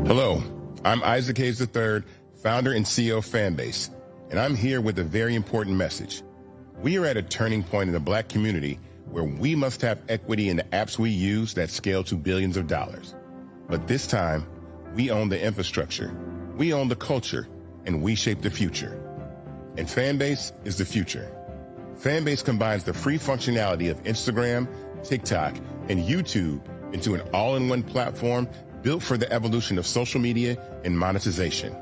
Hello, I'm Isaac Hayes III, founder and CEO of Fanbase, and I'm here with a very important message. We are at a turning point in the Black community where we must have equity in the apps we use that scale to billions of dollars. But this time, we own the infrastructure, we own the culture, and we shape the future. And Fanbase is the future. Fanbase combines the free functionality of Instagram, TikTok, and YouTube into an all-in-one platform built for the evolution of social media and monetization.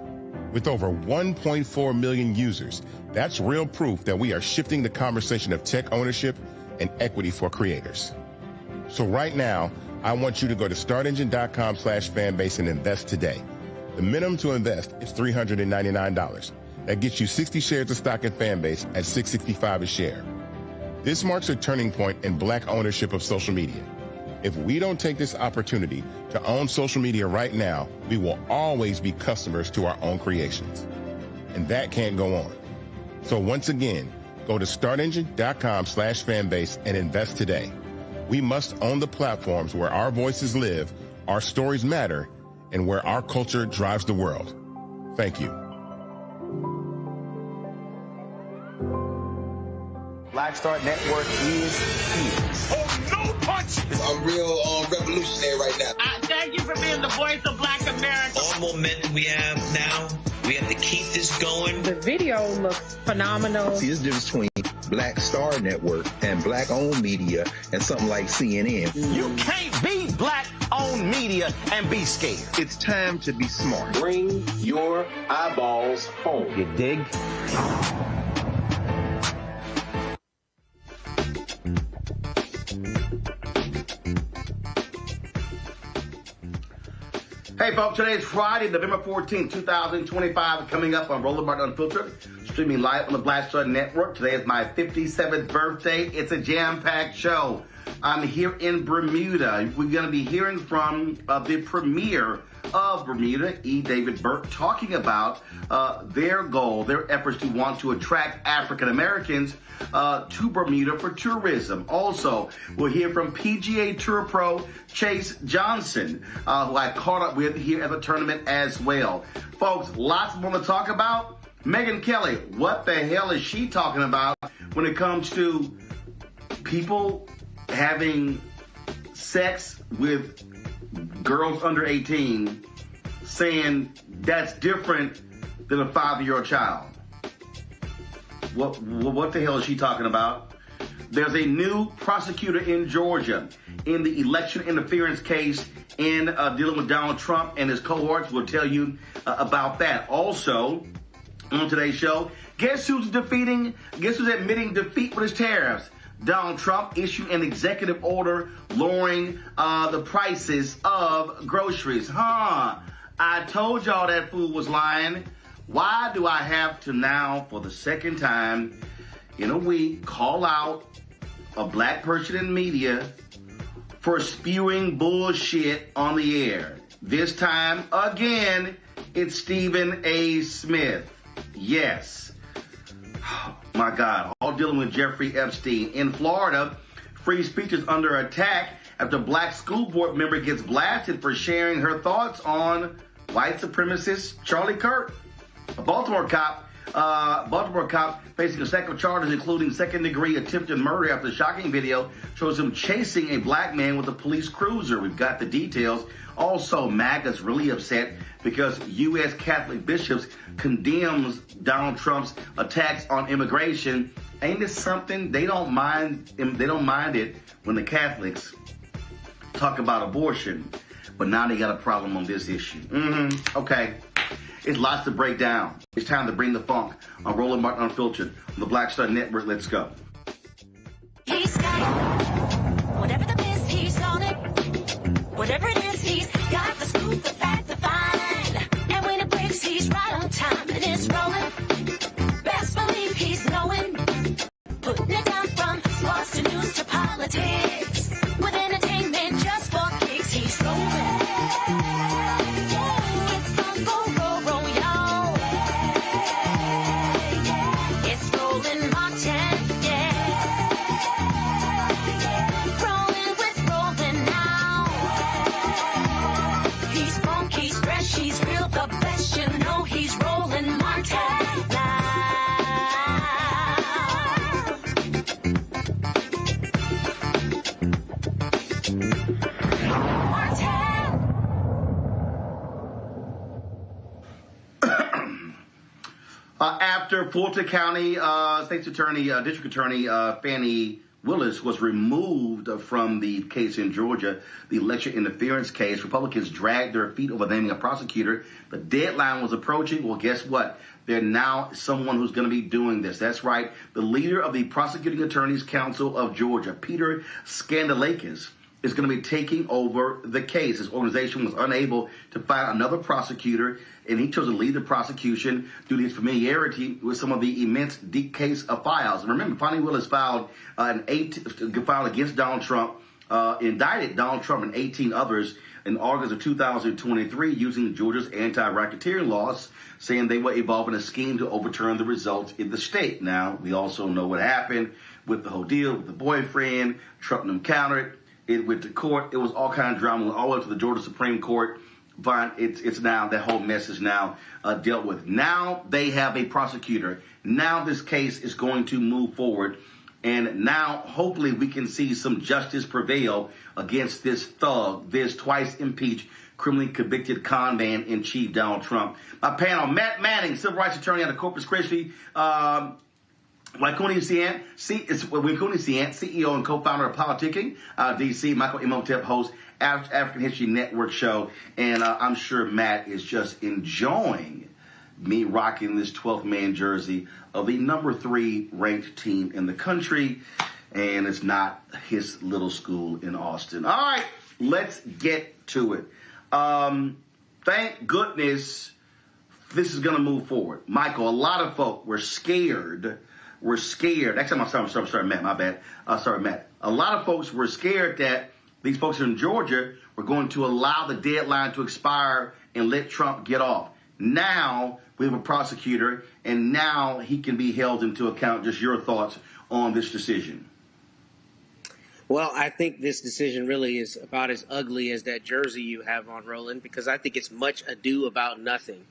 With over 1.4 million users, that's real proof that we are shifting the conversation of tech ownership and equity for creators. So right now, I want you to go to startengine.com/fanbase and invest today. The minimum to invest is $399. That gets you 60 shares of stock in Fanbase at $665 a share. This marks a turning point in Black ownership of social media. If we don't take this opportunity to own social media right now, we will always be customers to our own creations. And that can't go on. So once again, go to startengine.com/fanbase and invest today. We must own the platforms where our voices live, our stories matter, and where our culture drives the world. Thank you. Black Star Network is here. Oh, no punches! I'm real revolutionary right now. Thank you for being the voice of Black America. All momentum we have now, we have to keep this going. The video looks phenomenal. See, there's a difference between Black Star Network and Black-owned media and something like CNN. You can't be Black-owned media and be scared. It's time to be smart. Bring your eyeballs home. You dig? Hey folks, today is Friday, November 14th, 2025, coming up on Roland Martin Unfiltered, streaming live on the Black Star Network. Today is my 57th birthday. It's a jam-packed show. I'm here in Bermuda. We're going to be hearing from the premier of Bermuda, E. David Burt, talking about their goal, their efforts to want to attract African Americans to Bermuda for tourism. Also, we'll hear from PGA Tour Pro Chase Johnson, who I caught up with here at the tournament as well. Folks, lots more to talk about. Megyn Kelly, what the hell is she talking about when it comes to people having sex with girls under 18, saying that's different than a 5-year-old child? What the hell is she talking about? There's a new prosecutor in Georgia in the election interference case in dealing with Donald Trump and his cohorts. We'll tell you about that. Also, on today's show, guess who's admitting defeat with his tariffs? Donald Trump issued an executive order lowering the prices of groceries. I told y'all that fool was lying. Why do I have to now, for the second time in a week, call out a black person in media for spewing bullshit on the air? This time, again, it's Stephen A. Smith. Yes. Oh, my God. All dealing with Jeffrey Epstein. In Florida, free speech is under attack after a black school board member gets blasted for sharing her thoughts on white supremacist Charlie Kirk. A Baltimore cop facing a stack of charges, including second-degree attempted murder after the shocking video shows him chasing a black man with a police cruiser. We've got the details. Also, MAGA's really upset because U.S. Catholic bishops condemns Donald Trump's attacks on immigration. Ain't this something? They don't mind it when the Catholics talk about abortion, but now they got a problem on this issue. Okay. It's lots to break down. It's time to bring the funk on Roland Martin Unfiltered on the Black Star Network. Let's go. He's got it. Whatever the piss, he's on it. Whatever it is, he's got the scoop, the fact, the find. And when it breaks, he's right on time and it's rolling. Best believe he's knowing. Putting it down from sports to news to politics. With entertainment just for kicks, he's rolling. After Fulton County State's Attorney, District Attorney Fannie Willis was removed from the case in Georgia, the election interference case, Republicans dragged their feet over naming a prosecutor. The deadline was approaching. Well, guess what? There's now someone who's going to be doing this. That's right. The leader of the Prosecuting Attorneys Council of Georgia, Peter Skandalakis, is going to be taking over the case. His organization was unable to find another prosecutor, and he chose to lead the prosecution due to his familiarity with some of the immense deep case of files. And remember, Fannie Willis filed against Donald Trump, indicted Donald Trump and 18 others in August of 2023 using Georgia's anti-racketeering laws, saying they were involved in a scheme to overturn the results in the state. Now, we also know what happened with the whole deal with the boyfriend. Trump countered it with the court. It was all kind of drama all the way up to the Georgia Supreme Court. But it's now, that whole mess is now dealt with. Now they have a prosecutor. Now this case is going to move forward. And now, hopefully, we can see some justice prevail against this thug, this twice-impeached, criminally convicted con man in chief, Donald Trump. My panel, Matt Manning, civil rights attorney out of Corpus Christi, Waikuni Siant, CEO and co-founder of Politicking, DC, Michael Imhotep, host, African History Network show. And I'm sure Matt is just enjoying me rocking this 12th man jersey of the number 3 ranked team in the country. And it's not his little school in Austin. All right, let's get to it. Thank goodness this is going to move forward. Michael, a lot of folk were scared. Actually, I'm sorry, Matt, my bad. Sorry, Matt. A lot of folks were scared that these folks in Georgia were going to allow the deadline to expire and let Trump get off. Now we have a prosecutor, and now he can be held into account. Just your thoughts on this decision. Well, I think this decision really is about as ugly as that jersey you have on, Roland, because I think it's much ado about nothing.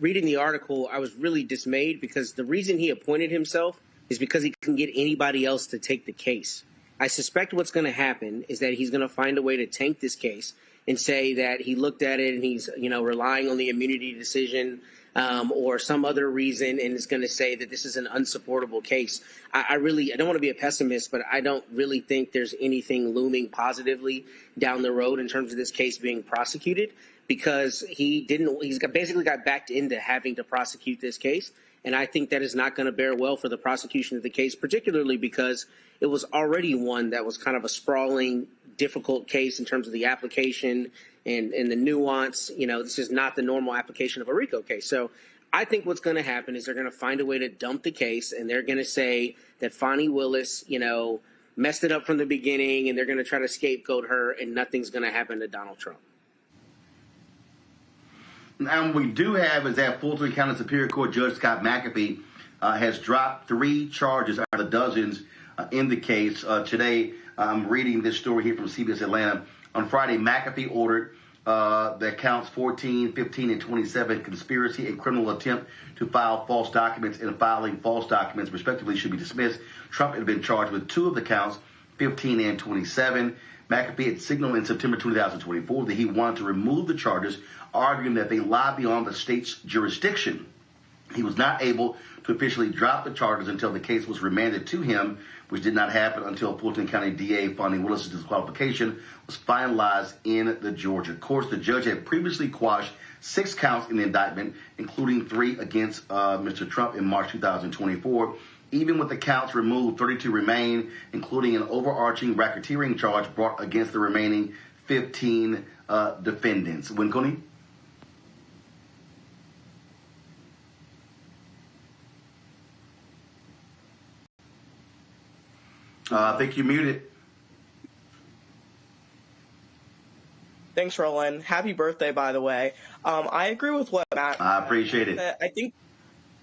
Reading the article, I was really dismayed because the reason he appointed himself is because he couldn't get anybody else to take the case. I suspect what's going to happen is that he's going to find a way to tank this case and say that he looked at it and he's, relying on the immunity decision or some other reason, and is going to say that this is an unsupportable case. I don't want to be a pessimist, but I don't really think there's anything looming positively down the road in terms of this case being prosecuted, because he's basically got backed into having to prosecute this case. And I think that is not going to bear well for the prosecution of the case, particularly because it was already one that was kind of a sprawling, difficult case in terms of the application and the nuance. This is not the normal application of a RICO case. So I think what's going to happen is they're going to find a way to dump the case, and they're going to say that Fani Willis, messed it up from the beginning, and they're going to try to scapegoat her, and nothing's going to happen to Donald Trump. Now, what we do have is that Fulton County Superior Court Judge Scott McAfee has dropped 3 charges out of the dozens in the case. Today, I'm reading this story here from CBS Atlanta. On Friday, McAfee ordered that counts 14, 15, and 27, conspiracy and criminal attempt to file false documents and filing false documents, respectively, should be dismissed. Trump had been charged with 2 of the counts, 15 and 27. McAfee had signaled in September 2024 that he wanted to remove the charges, arguing that they lie beyond the state's jurisdiction. He was not able to officially drop the charges until the case was remanded to him, which did not happen until Fulton County DA Fani Willis' disqualification was finalized in the Georgia courts. The judge had previously quashed 6 counts in the indictment, including 3 against Mr. Trump in March 2024. Even with the counts removed, 32 remain, including an overarching racketeering charge brought against the remaining 15 defendants. Winconi? I think you're muted. Thanks, Roland. Happy birthday, by the way. I agree with what Matt. I appreciate it. I think,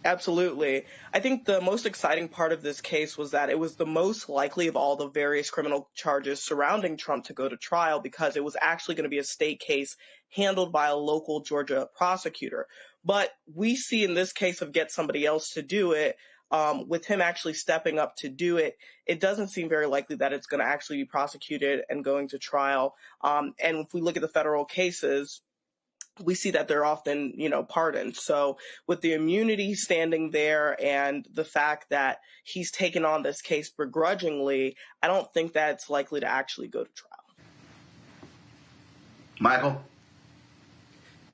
absolutely. I think the most exciting part of this case was that it was the most likely of all the various criminal charges surrounding Trump to go to trial, because it was actually going to be a state case handled by a local Georgia prosecutor. But we see in this case of get somebody else to do it, with him actually stepping up to do it, it doesn't seem very likely that it's going to actually be prosecuted and going to trial. And if we look at the federal cases, we see that they're often, pardoned. So with the immunity standing there and the fact that he's taken on this case begrudgingly, I don't think that's likely to actually go to trial. Michael?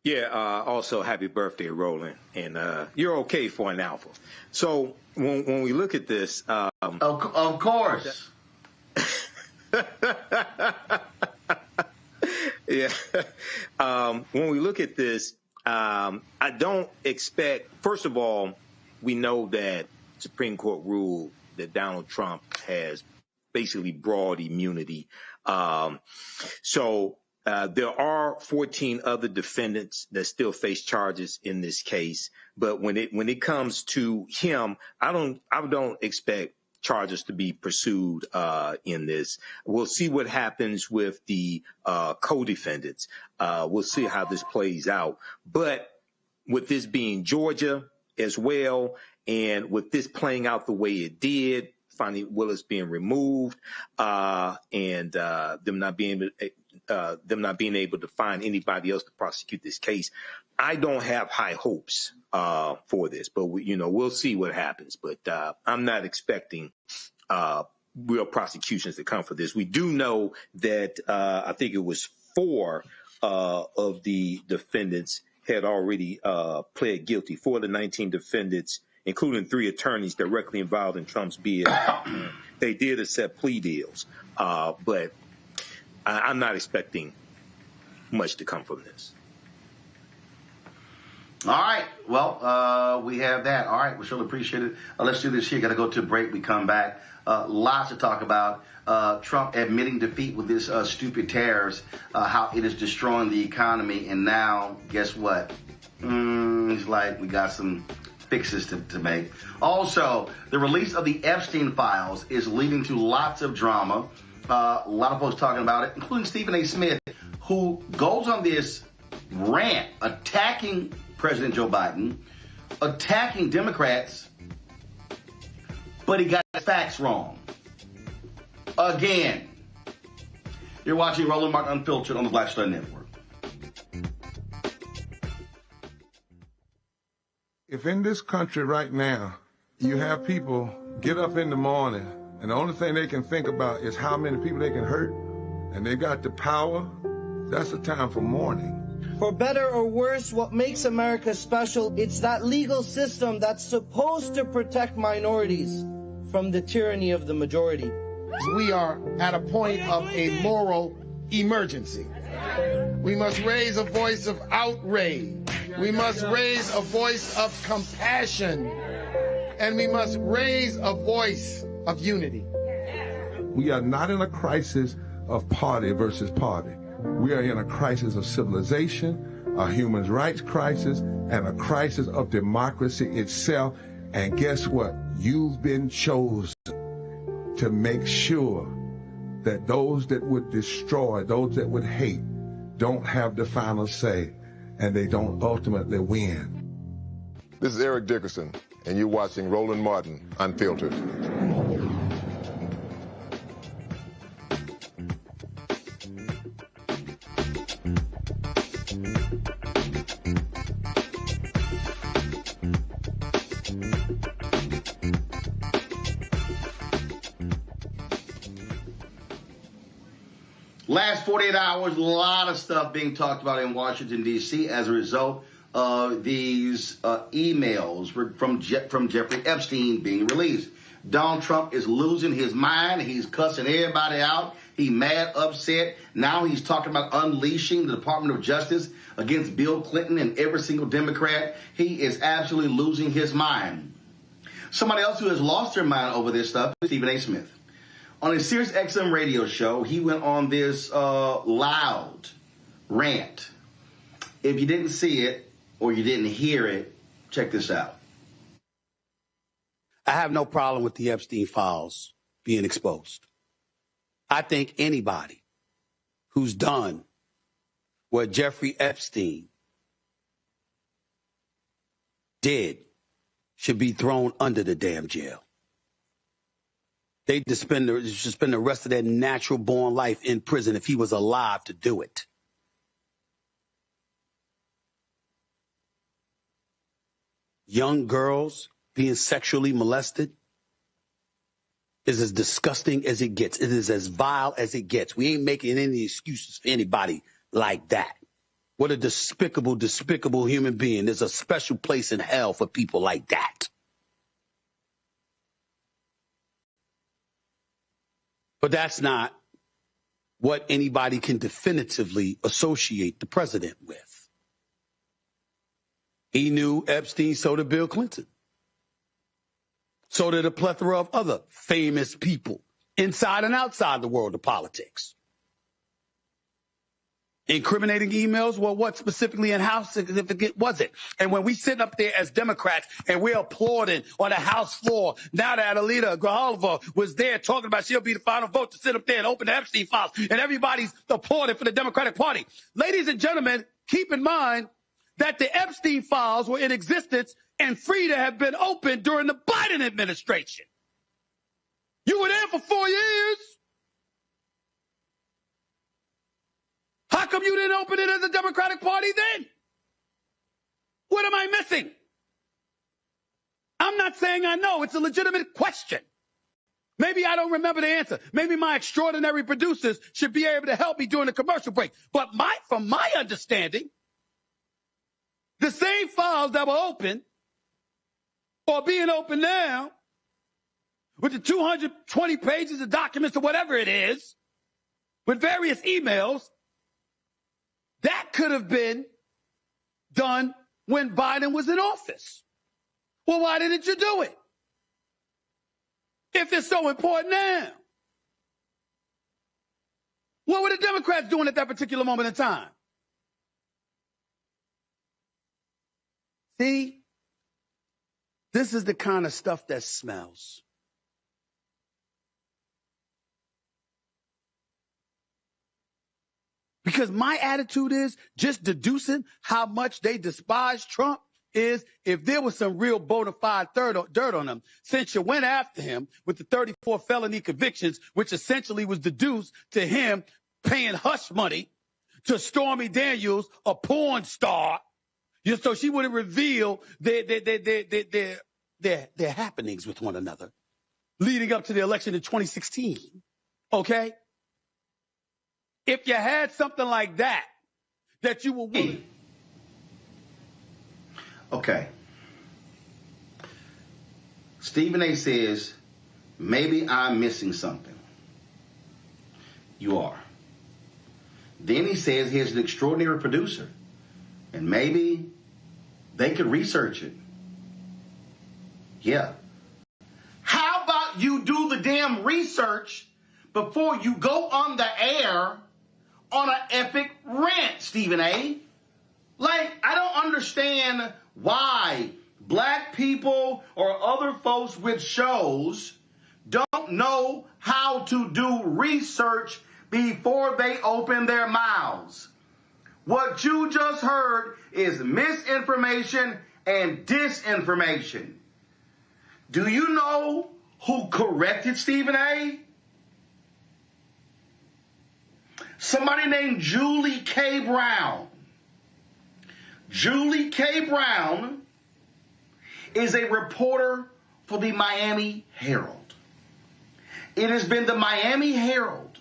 Yeah, also happy birthday, Roland. And you're okay for an alpha. So when we look at this... of course. Yeah. When we look at this, I don't expect... First of all, we know that Supreme Court ruled that Donald Trump has basically broad immunity. So there are 14 other defendants that still face charges in this case. But when it comes to him, I don't expect charges to be pursued in this. We'll see what happens with the co-defendants. We'll see how this plays out. But with this being Georgia as well, and with this playing out the way it did, Fani Willis being removed, and them not being able to find anybody else to prosecute this case, I don't have high hopes for this. But we'll see what happens. But I'm not expecting real prosecutions to come for this. We do know that I think it was 4 of the defendants had already pled guilty. 4 of the 19 defendants, including 3 attorneys directly involved in Trump's bid, they did accept plea deals. But I'm not expecting much to come from this. All right. Well, we have that. All right. We surely appreciate it. Let's do this here. Got to go to a break. We come back. Lots to talk about. Trump admitting defeat with this stupid tariffs, how it is destroying the economy. And now, guess what? He's like, we got some fixes to make. Also, the release of the Epstein files is leading to lots of drama. A lot of folks talking about it, including Stephen A. Smith, who goes on this rant attacking President Joe Biden, attacking Democrats, but he got his facts wrong. Again. You're watching Roland Martin Unfiltered on the Black Star Network. If in this country right now, you have people get up in the morning and the only thing they can think about is how many people they can hurt, and they got the power, that's a time for mourning. For better or worse, what makes America special, it's that legal system that's supposed to protect minorities from the tyranny of the majority. We are at a point of a moral emergency. We must raise a voice of outrage. We must raise a voice of compassion. And we must raise a voice of unity. We are not in a crisis of party versus party. We are in a crisis of civilization, a human rights crisis, and a crisis of democracy itself. And guess what? You've been chosen to make sure that those that would destroy, those that would hate, don't have the final say, and they don't ultimately win. This is Eric Dickerson, and you're watching Roland Martin Unfiltered. Last 48 hours, a lot of stuff being talked about in Washington, D.C. as a result of these emails from Jeffrey Epstein being released. Donald Trump is losing his mind. He's cussing everybody out. He's mad, upset. Now he's talking about unleashing the Department of Justice against Bill Clinton and every single Democrat. He is absolutely losing his mind. Somebody else who has lost their mind over this stuff is Stephen A. Smith. On his Sirius XM radio show, he went on this loud rant. If you didn't see it or you didn't hear it, check this out. I have no problem with the Epstein files being exposed. I think anybody who's done what Jeffrey Epstein did should be thrown under the damn jail. They should spend the rest of their natural-born life in prison if he was alive to do it. Young girls being sexually molested is as disgusting as it gets. It is as vile as it gets. We ain't making any excuses for anybody like that. What a despicable, despicable human being. There's a special place in hell for people like that. But that's not what anybody can definitively associate the president with. He knew Epstein, so did Bill Clinton. So did a plethora of other famous people inside and outside the world of politics. Incriminating emails, well, what specifically and how significant was it? And when we sit up there as Democrats and we're applauding on the House floor, now that Alita Grijalva was there talking about she'll be the final vote to sit up there and open the Epstein files, and everybody's applauding for the Democratic Party. Ladies and gentlemen, keep in mind that the Epstein files were in existence and free to have been opened during the Biden administration. You were there for 4 years. How come you didn't open it as a Democratic Party then? What am I missing? I'm not saying I know. It's a legitimate question. Maybe I don't remember the answer. Maybe my extraordinary producers should be able to help me during the commercial break. But from my understanding, the same files that were open or being open now with the 220 pages of documents or whatever it is, with various emails, that could have been done when Biden was in office. Well, why didn't you do it? If it's so important now. What were the Democrats doing at that particular moment in time? See, this is the kind of stuff that smells. Because my attitude is just deducing how much they despise Trump is if there was some real bona fide dirt on him, since you went after him with the 34 felony convictions, which essentially was deduced to him paying hush money to Stormy Daniels, a porn star, So she wouldn't reveal their happenings with one another leading up to the election in 2016. Okay? If you had something like that you were willing. Okay. Stephen A. says, maybe I'm missing something. You are. Then he says he's an extraordinary producer. And maybe they could research it. Yeah. How about you do the damn research before you go on the air on an epic rant, Stephen A? Like, I don't understand why black people or other folks with shows don't know how to do research before they open their mouths. What you just heard is misinformation and disinformation. Do you know who corrected Stephen A? Somebody named Julie K. Brown. Julie K. Brown is a reporter for the Miami Herald. It has been the Miami Herald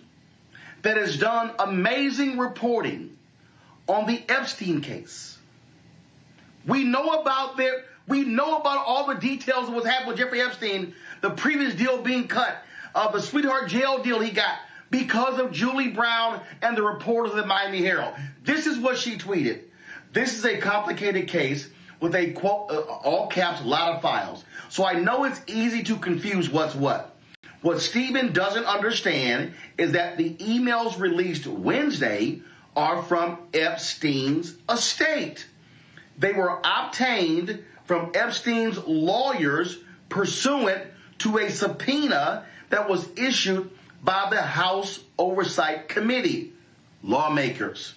that has done amazing reporting on the Epstein case. We know about all the details of what's happened with Jeffrey Epstein, the previous deal being cut, the sweetheart jail deal he got because of Julie Brown and the reporters of the Miami Herald. This is what she tweeted. This is a complicated case with a, quote, all caps, a lot of files. So I know it's easy to confuse what's what. What Stephen doesn't understand is that the emails released Wednesday are from Epstein's estate. They were obtained from Epstein's lawyers pursuant to a subpoena that was issued by the House Oversight Committee, lawmakers.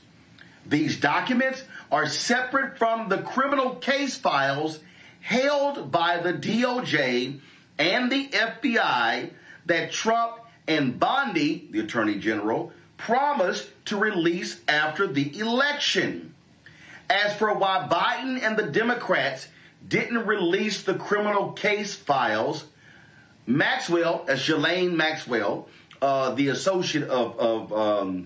These documents are separate from the criminal case files held by the DOJ and the FBI that Trump and Bondi, the Attorney General, promised to release after the election. As for why Biden and the Democrats didn't release the criminal case files, Maxwell, Ghislaine Maxwell, the associate of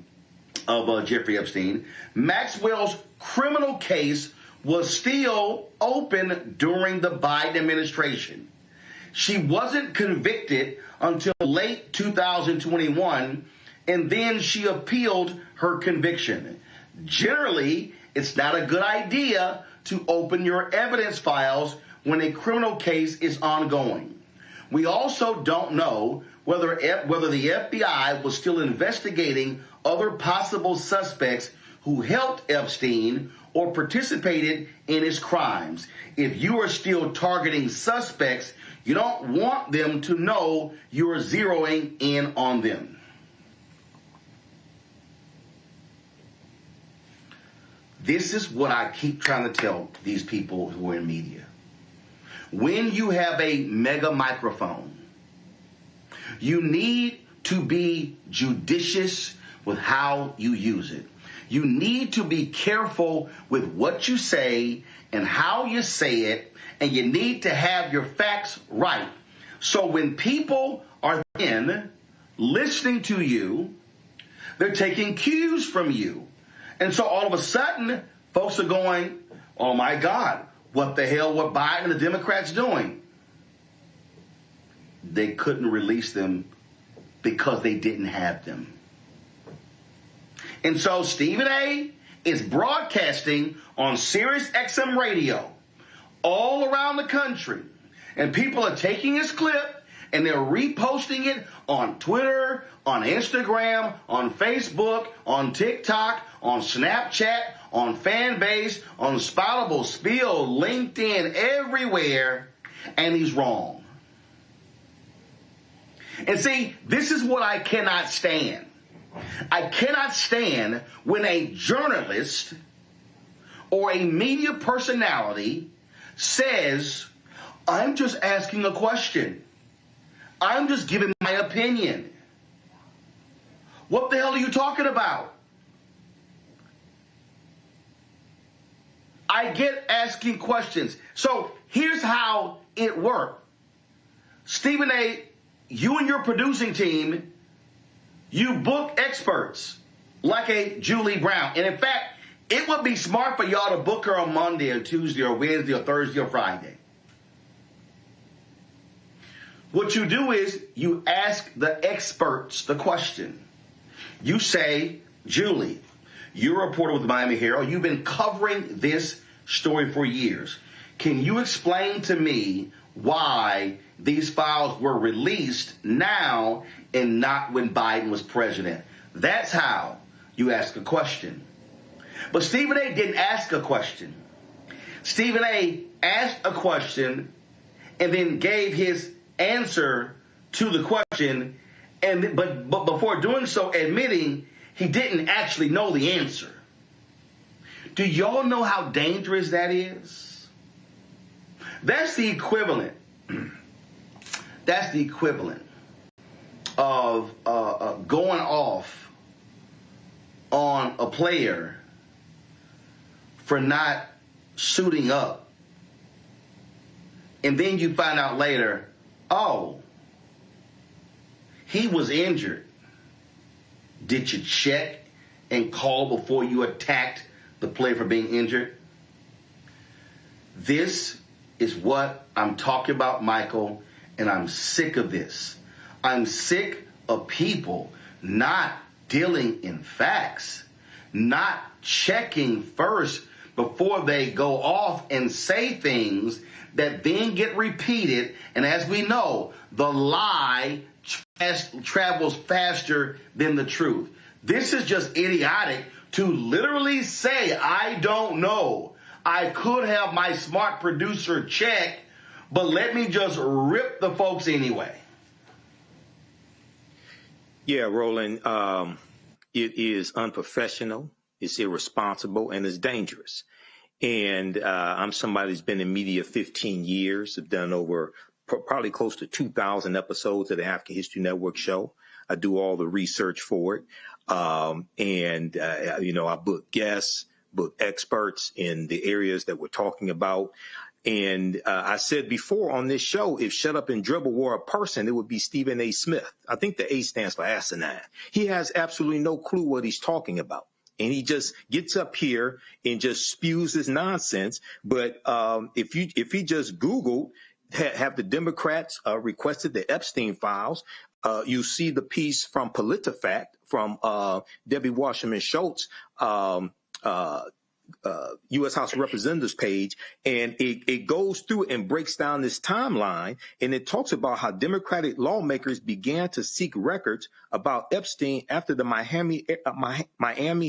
Jeffrey Epstein, Maxwell's criminal case was still open during the Biden administration. She wasn't convicted until late 2021, and then she appealed her conviction. Generally, it's not a good idea to open your evidence files when a criminal case is ongoing. We also don't know whether the FBI was still investigating other possible suspects who helped Epstein or participated in his crimes. If you are still targeting suspects, you don't want them to know you are zeroing in on them. This is what I keep trying to tell these people who are in media. When you have a mega microphone, you need to be judicious with how you use it. You need to be careful with what you say and how you say it, and you need to have your facts right. So when people are then listening to you, they're taking cues from you. And so all of a sudden, folks are going, oh my God, what the hell were Biden and the Democrats doing? They couldn't release them because they didn't have them. And so Stephen A. is broadcasting on Sirius XM radio all around the country. And people are taking his clip and they're reposting it on Twitter, on Instagram, on Facebook, on TikTok, on Snapchat, on Fanbase, on Spoutable, Spill, LinkedIn, everywhere. And he's wrong. And see, this is what I cannot stand. I cannot stand when a journalist or a media personality says, I'm just asking a question. I'm just giving my opinion. What the hell are you talking about? I get asking questions. So here's how it worked. Stephen A., you and your producing team, you book experts like a Julie Brown. And in fact, it would be smart for y'all to book her on Monday or Tuesday or Wednesday or Thursday or Friday. What you do is you ask the experts the question. You say, Julie, you're a reporter with the Miami Herald. You've been covering this story for years. Can you explain to me why these files were released now and not when Biden was president? That's how you ask a question. But Stephen A. didn't ask a question. Stephen A. asked a question and then gave his answer to the question, and but before doing so, admitting he didn't actually know the answer. Do y'all know how dangerous that is? That's the equivalent. That's the equivalent of going off on a player for not suiting up. And then you find out later, oh, he was injured. Did you check and call before you attacked the player for being injured? This is what I'm talking about, Michael, and I'm sick of this. I'm sick of people not dealing in facts, not checking first before they go off and say things that then get repeated. And as we know, the lie travels faster than the truth. This is just idiotic to literally say, I don't know. I could have my smart producer check, but let me just rip the folks anyway. Yeah, Roland, it is unprofessional, it's irresponsible, and it's dangerous. And I'm somebody who's been in media 15 years. I've done over probably close to 2,000 episodes of the African History Network show. I do all the research for it. I book guests, book experts in the areas that we're talking about. And I said before on this show, if Shut Up and Dribble were a person, it would be Stephen A. Smith. I think the A stands for asinine. He has absolutely no clue what he's talking about. And he just gets up here and just spews his nonsense. But if he just Googled, have the Democrats requested the Epstein files, you see the piece from PolitiFact from Debbie Wasserman Schultz, U.S. House of Representatives page, and it goes through and breaks down this timeline, and it talks about how Democratic lawmakers began to seek records about Epstein after the Miami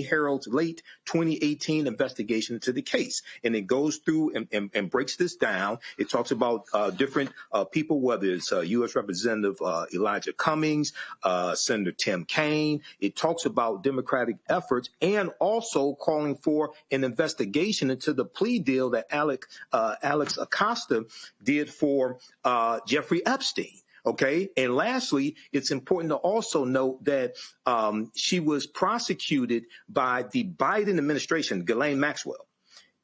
Herald's late 2018 investigation into the case. And it goes through and breaks this down. It talks about different people, whether it's U.S. Representative Elijah Cummings, Senator Tim Kaine. It talks about Democratic efforts and also calling for an investigation into the plea deal that Alex Acosta did for Jeffrey Epstein. Okay. And lastly, it's important to also note that she was prosecuted by the Biden administration, Ghislaine Maxwell,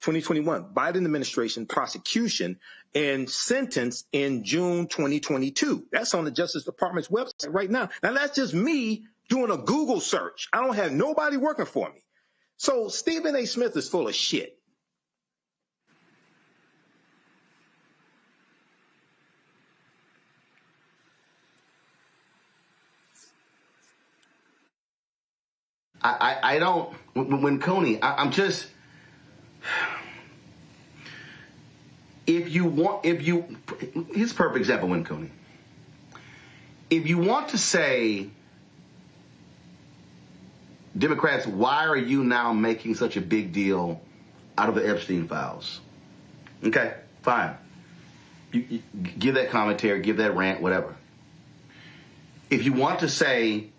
2021, Biden administration prosecution, and sentenced in June 2022. That's on the Justice Department's website right now. Now, that's just me doing a Google search. I don't have nobody working for me. So Stephen A. Smith is full of shit. I don't, when Coney, I'm just, here's a perfect example, when Coney, if you want to say, Democrats, why are you now making such a big deal out of the Epstein files? Okay, fine. You give that commentary, give that rant, whatever. If you want to say,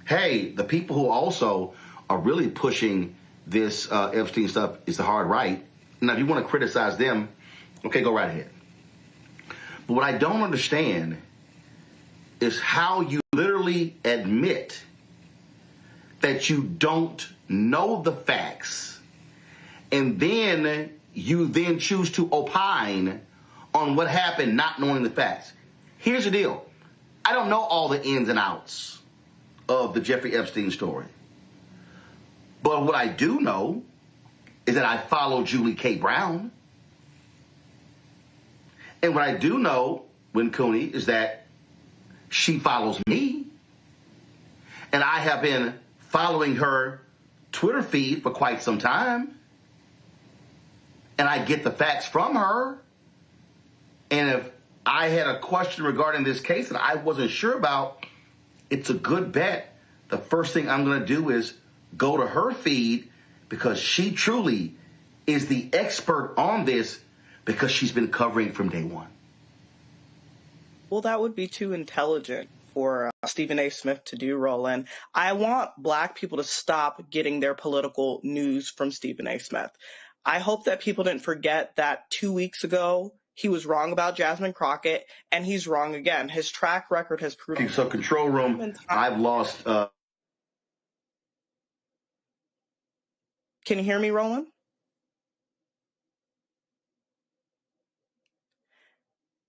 hey, the people who also are really pushing this Epstein stuff is the hard right. Now, if you want to criticize them, okay, go right ahead. But what I don't understand is how you literally admit that you don't know the facts, and then you then choose to opine on what happened not knowing the facts. Here's the deal. I don't know all the ins and outs of the Jeffrey Epstein story. But what I do know is that I follow Julie K. Brown. And what I do know, Win Cooney, is that she follows me. And I have been following her Twitter feed for quite some time. And I get the facts from her. And if I had a question regarding this case that I wasn't sure about, it's a good bet. The first thing I'm going to do is go to her feed, because she truly is the expert on this, because she's been covering from day one. Well, that would be too intelligent for Stephen A. Smith to do, Roland. I want Black people to stop getting their political news from Stephen A. Smith. I hope that people didn't forget that 2 weeks ago, he was wrong about Jasmine Crockett, and he's wrong again. His track record has proven. So, control room, I've lost. Can you hear me, Roland?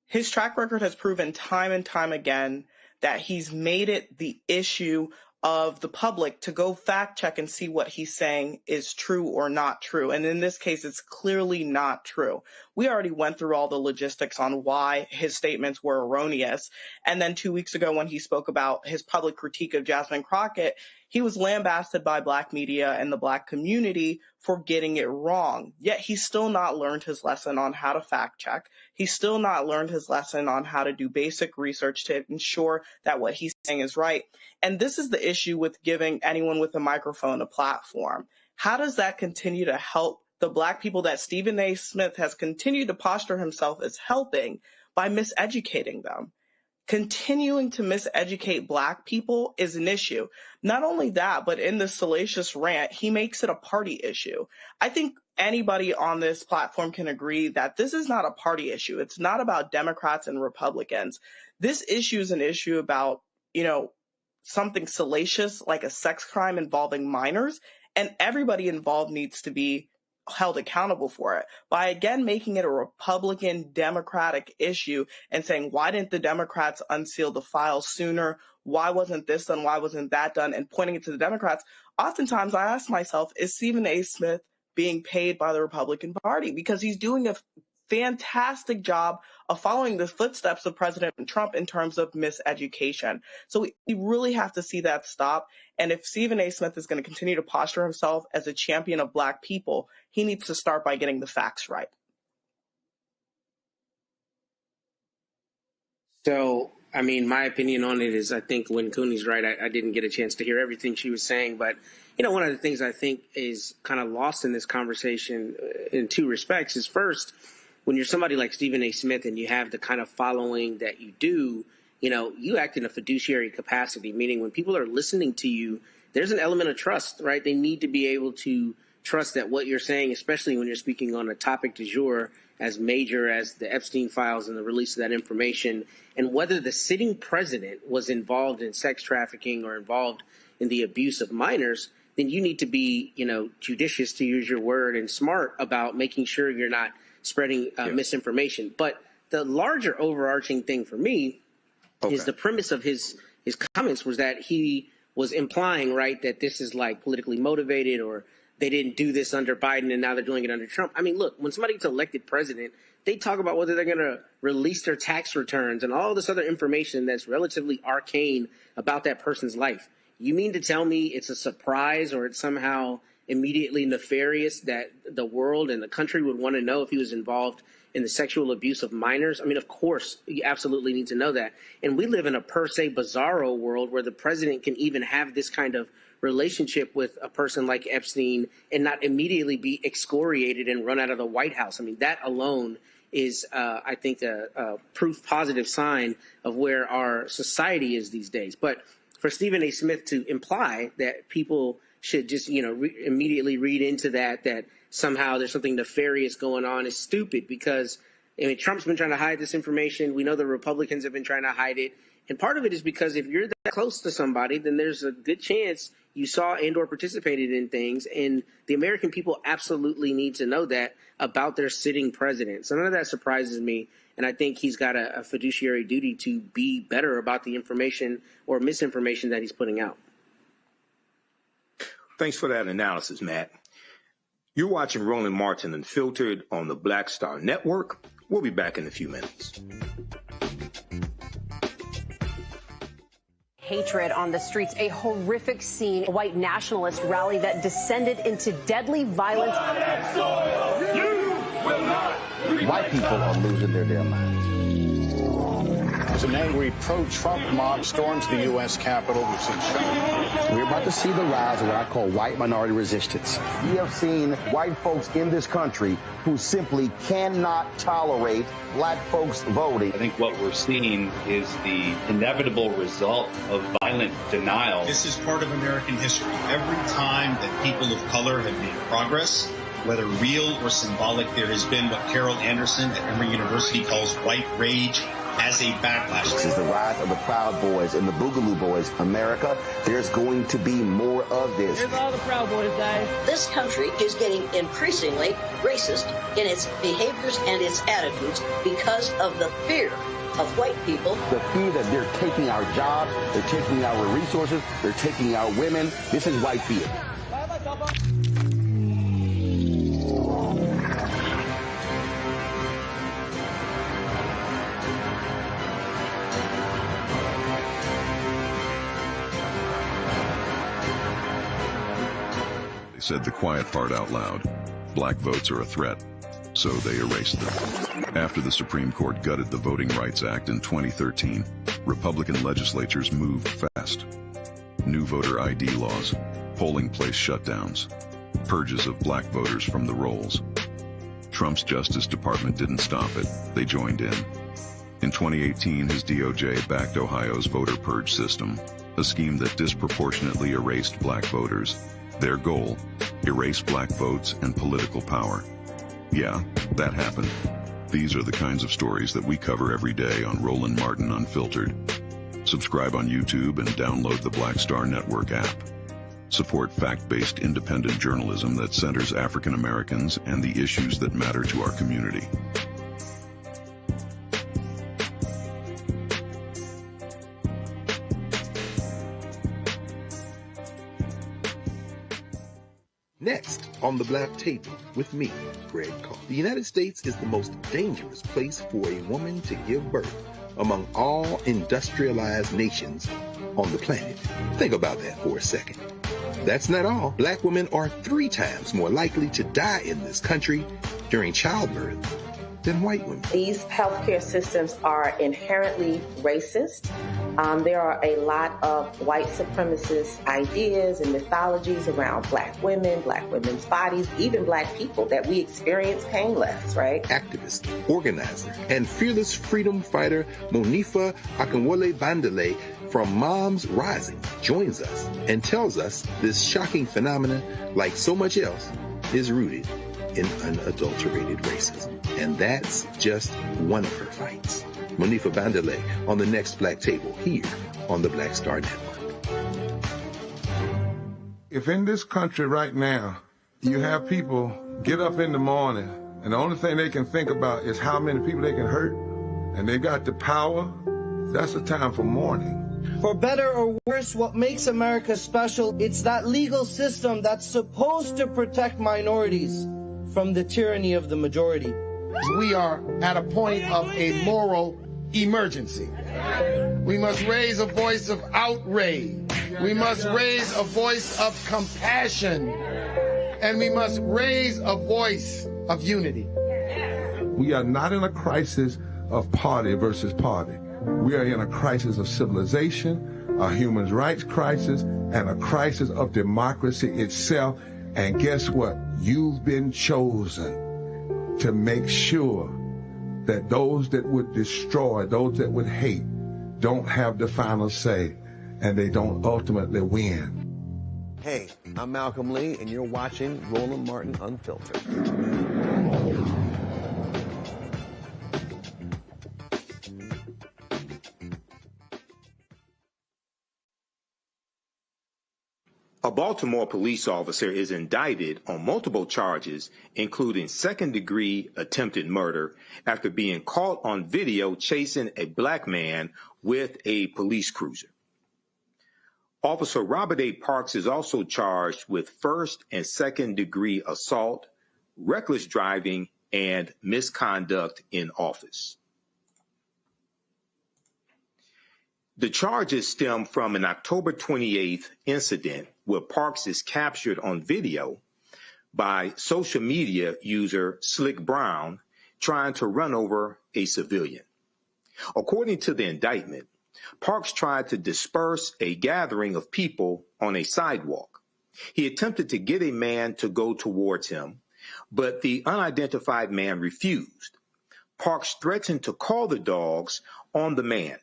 His track record has proven time and time again that he's made it the issue of the public to go fact check and see what he's saying is true or not true. And in this case, it's clearly not true. We already went through all the logistics on why his statements were erroneous. And then 2 weeks ago, when he spoke about his public critique of Jasmine Crockett, he was lambasted by Black media and the Black community for getting it wrong. Yet he's still not learned his lesson on how to fact check. He's still not learned his lesson on how to do basic research to ensure that what he's saying is right. And this is the issue with giving anyone with a microphone a platform. How does that continue to help the Black people that Stephen A. Smith has continued to posture himself as helping by miseducating them? Continuing to miseducate Black people is an issue. Not only that, but in this salacious rant, he makes it a party issue. I think anybody on this platform can agree that this is not a party issue. It's not about Democrats and Republicans. This issue is an issue about, something salacious like a sex crime involving minors, and everybody involved needs to be held accountable for it. By again making it a Republican Democratic issue and saying, why didn't the Democrats unseal the files sooner? Why wasn't this done? Why wasn't that done? And pointing it to the Democrats. Oftentimes I ask myself, is Stephen A. Smith being paid by the Republican Party? Because he's doing a fantastic job of following the footsteps of President Trump in terms of miseducation. So we really have to see that stop. And if Stephen A. Smith is going to continue to posture himself as a champion of Black people, he needs to start by getting the facts right. So, my opinion on it is I think when Cooney's right, I didn't get a chance to hear everything she was saying. But, one of the things I think is kind of lost in this conversation in two respects is first, when you're somebody like Stephen A. Smith and you have the kind of following that you do, you act in a fiduciary capacity, meaning when people are listening to you, there's an element of trust, right? They need to be able to trust that what you're saying, especially when you're speaking on a topic du jour as major as the Epstein files and the release of that information, and whether the sitting president was involved in sex trafficking or involved in the abuse of minors, then you need to be, judicious, to use your word, and smart about making sure you're not spreading misinformation. But the larger overarching thing for me is the premise of his comments was that he was implying, right, that this is like politically motivated, or they didn't do this under Biden and now they're doing it under Trump. Look, when somebody gets elected president, they talk about whether they're going to release their tax returns and all this other information that's relatively arcane about that person's life. You mean to tell me it's a surprise or it's somehow immediately nefarious that the world and the country would want to know if he was involved in the sexual abuse of minors? Of course, you absolutely need to know that. And we live in a per se bizarro world where the president can even have this kind of relationship with a person like Epstein and not immediately be excoriated and run out of the White House. That alone is, I think, a proof positive sign of where our society is these days. But for Stephen A. Smith to imply that people should just, immediately read into that somehow there's something nefarious going on is stupid, because Trump's been trying to hide this information. We know the Republicans have been trying to hide it. And part of it is because if you're that close to somebody, then there's a good chance you saw and or participated in things, and the American people absolutely need to know that about their sitting president. So none of that surprises me, and I think he's got a fiduciary duty to be better about the information or misinformation that he's putting out. Thanks for that analysis, Matt. You're watching Roland Martin Unfiltered on the Black Star Network. We'll be back in a few minutes. Hatred on the streets, a horrific scene, a white nationalist rally that descended into deadly violence. White people are losing their damn minds. As an angry pro-Trump mob storms the U.S. Capitol, we've seen shooting. We're about to see the rise of what I call white minority resistance. We have seen white folks in this country who simply cannot tolerate black folks voting. I think what we're seeing is the inevitable result of violent denial. This is part of American history. Every time that people of color have made progress, whether real or symbolic, there has been what Carol Anderson at Emory University calls white rage as a backlash. This is the rise of the Proud Boys and the Boogaloo Boys. America, there's going to be more of this. Here's all the Proud Boys, guys. This country is getting increasingly racist in its behaviors and its attitudes because of the fear of white people. The fear that they're taking our jobs, they're taking our resources, they're taking our women. This is white fear. Said the quiet part out loud. Black votes are a threat, so they erased them. After the Supreme Court gutted the Voting Rights Act in 2013, Republican legislatures moved fast. New voter ID laws, polling place shutdowns, purges of black voters from the rolls. Trump's Justice Department didn't stop it, they joined in. In 2018, his DOJ backed Ohio's voter purge system, a scheme that disproportionately erased black voters. Their goal, erase black votes and political power. Yeah, that happened. These are the kinds of stories that we cover every day on Roland Martin Unfiltered. Subscribe on YouTube and download the Black Star Network app. Support fact-based independent journalism that centers African Americans and the issues that matter to our community. Next on the Black Table with me, Greg Carr. The United States is the most dangerous place for a woman to give birth among all industrialized nations on the planet. Think about that for a second. That's not all. Black women are 3 times more likely to die in this country during childbirth than white women. These healthcare systems are inherently racist. There are a lot of white supremacist ideas and mythologies around black women, black women's bodies, even black people that we experience painless, right? Activist, organizer, and fearless freedom fighter Monifa Akinwole Bandele from Moms Rising joins us and tells us this shocking phenomenon, like so much else, is rooted in unadulterated racism. And that's just one of her fights. Monifa Bandele on the next Black Table here on the Black Star Network. If in this country right now, you have people get up in the morning and the only thing they can think about is how many people they can hurt, and they got the power, that's a time for mourning. For better or worse, what makes America special, it's that legal system that's supposed to protect minorities from the tyranny of the majority. We are at a point of a moral emergency. We must raise a voice of outrage. We must raise a voice of compassion. And we must raise a voice of unity. We are not in a crisis of party versus party. We are in a crisis of civilization, a human rights crisis, and a crisis of democracy itself. And guess what? You've been chosen to make sure that those that would destroy, those that would hate, don't have the final say, and they don't ultimately win. Hey, I'm Malcolm Lee, and you're watching Roland Martin Unfiltered. A Baltimore police officer is indicted on multiple charges, including second-degree attempted murder, after being caught on video chasing a black man with a police cruiser. Officer Robert A. Parks is also charged with first- and second-degree assault, reckless driving, and misconduct in office. The charges stem from an October 28th incident where Parks is captured on video by social media user Slick Brown trying to run over a civilian. According to the indictment, Parks tried to disperse a gathering of people on a sidewalk. He attempted to get a man to go towards him, but the unidentified man refused. Parks threatened to call the dogs on the man.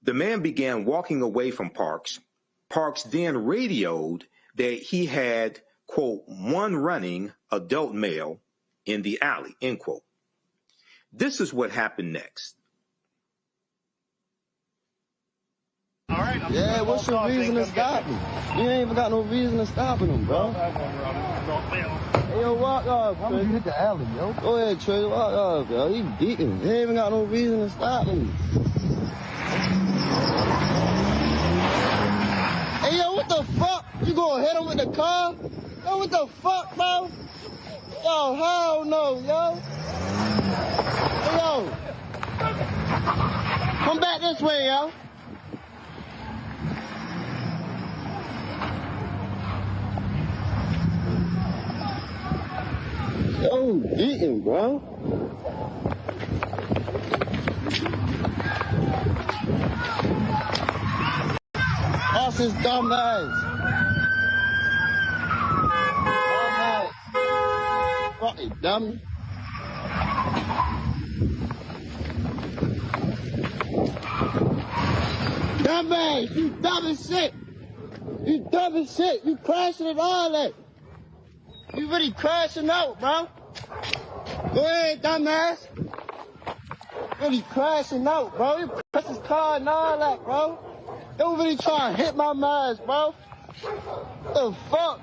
The man began walking away from Parks. Parks then radioed that he had, quote, one running adult male in the alley, end quote. This is what happened next. All right. Yeah, what's your reason to stop him? You ain't even got no reason to stopping him, bro. Hey, yo, walk off, Trey. You hit the alley, yo. Go ahead, Trey. Walk off, yo. He beating. You ain't even got no reason to stop him. Hey, yo, what the fuck? You gonna hit him with the car? Yo, what the fuck, bro? Yo, hell no, yo. Hey, yo. Come back this way, yo. Yo, beating, bro. That's his dumb ass. Fucking dummy. Dumb ass, you dumb as shit. You dumb as shit. You crashing and all that. You really crashing out, bro. Go ahead, dumbass. Really crashing out, bro. You press his car and all that, bro. Don't really try to hit my man, bro. What the fuck?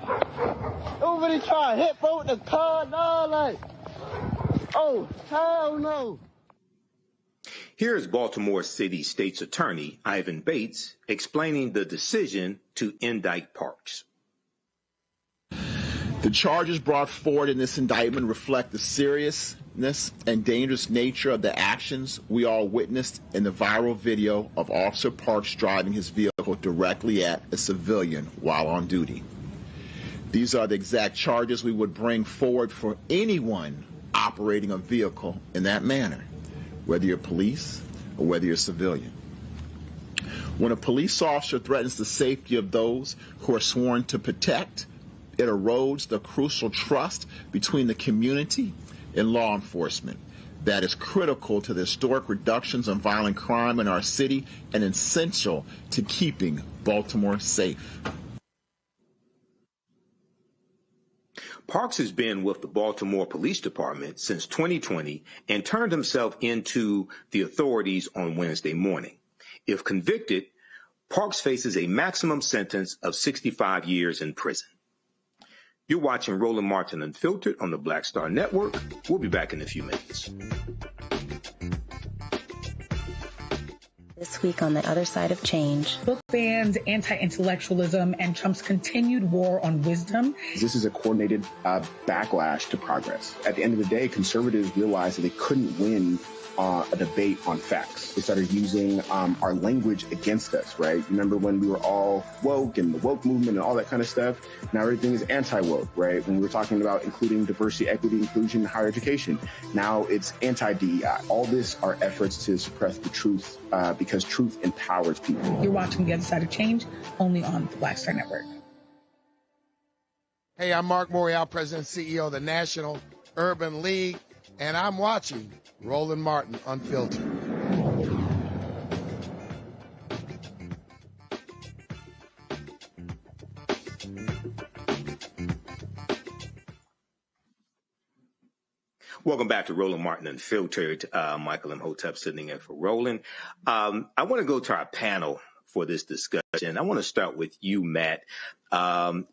Don't really try to hit, bro, with the car and all that. Oh, hell no. Here is Baltimore City State's Attorney Ivan Bates explaining the decision to indict Parks. The charges brought forward in this indictment reflect the seriousness and dangerous nature of the actions we all witnessed in the viral video of Officer Parks driving his vehicle directly at a civilian while on duty. These are the exact charges we would bring forward for anyone operating a vehicle in that manner, whether you're police or whether you're civilian. When a police officer threatens the safety of those who are sworn to protect, it erodes the crucial trust between the community and law enforcement that is critical to the historic reductions in violent crime in our city and essential to keeping Baltimore safe. Parks has been with the Baltimore Police Department since 2020 and turned himself into the authorities on Wednesday morning. If convicted, Parks faces a maximum sentence of 65 years in prison. You're watching Roland Martin Unfiltered on the Black Star Network. We'll be back in a few minutes. This week on The Other Side of Change. Book bans, anti-intellectualism, and Trump's continued war on wisdom. This is a coordinated backlash to progress. At the end of the day, conservatives realized that they couldn't win a debate on facts. They started using our language against us, right? Remember when we were all woke and the woke movement and all that kind of stuff? Now everything is anti-woke, right? When we were talking about including diversity, equity, inclusion, higher education, now it's anti-DEI. All this are efforts to suppress the truth because truth empowers people. You're watching The Other Side of Change only on the Black Star Network. Hey, I'm Mark Morial, President and CEO of the National Urban League, and I'm watching Roland Martin Unfiltered. Welcome back to Roland Martin Unfiltered. Michael Imhotep sitting in for Roland. I want to go to our panel for this discussion. I want to start with you, Matt.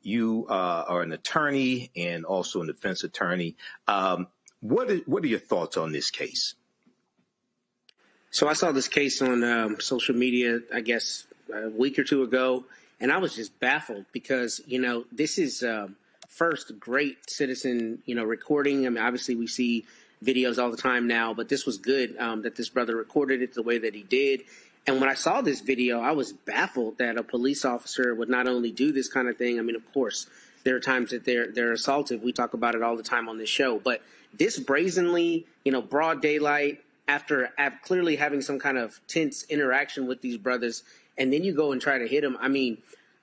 You are an attorney and also a defense attorney. What are your thoughts on this case? So I saw this case on social media, I guess, a week or two ago, and I was just baffled because, this is first great citizen, recording. I mean, obviously we see videos all the time now, but this was good that this brother recorded it the way that he did. And when I saw this video, I was baffled that a police officer would not only do this kind of thing. I mean, of course, there are times that they're assaultive. We talk about it all the time on this show. But this brazenly, broad daylight, after clearly having some kind of tense interaction with these brothers, and then you go and try to hit them. I mean,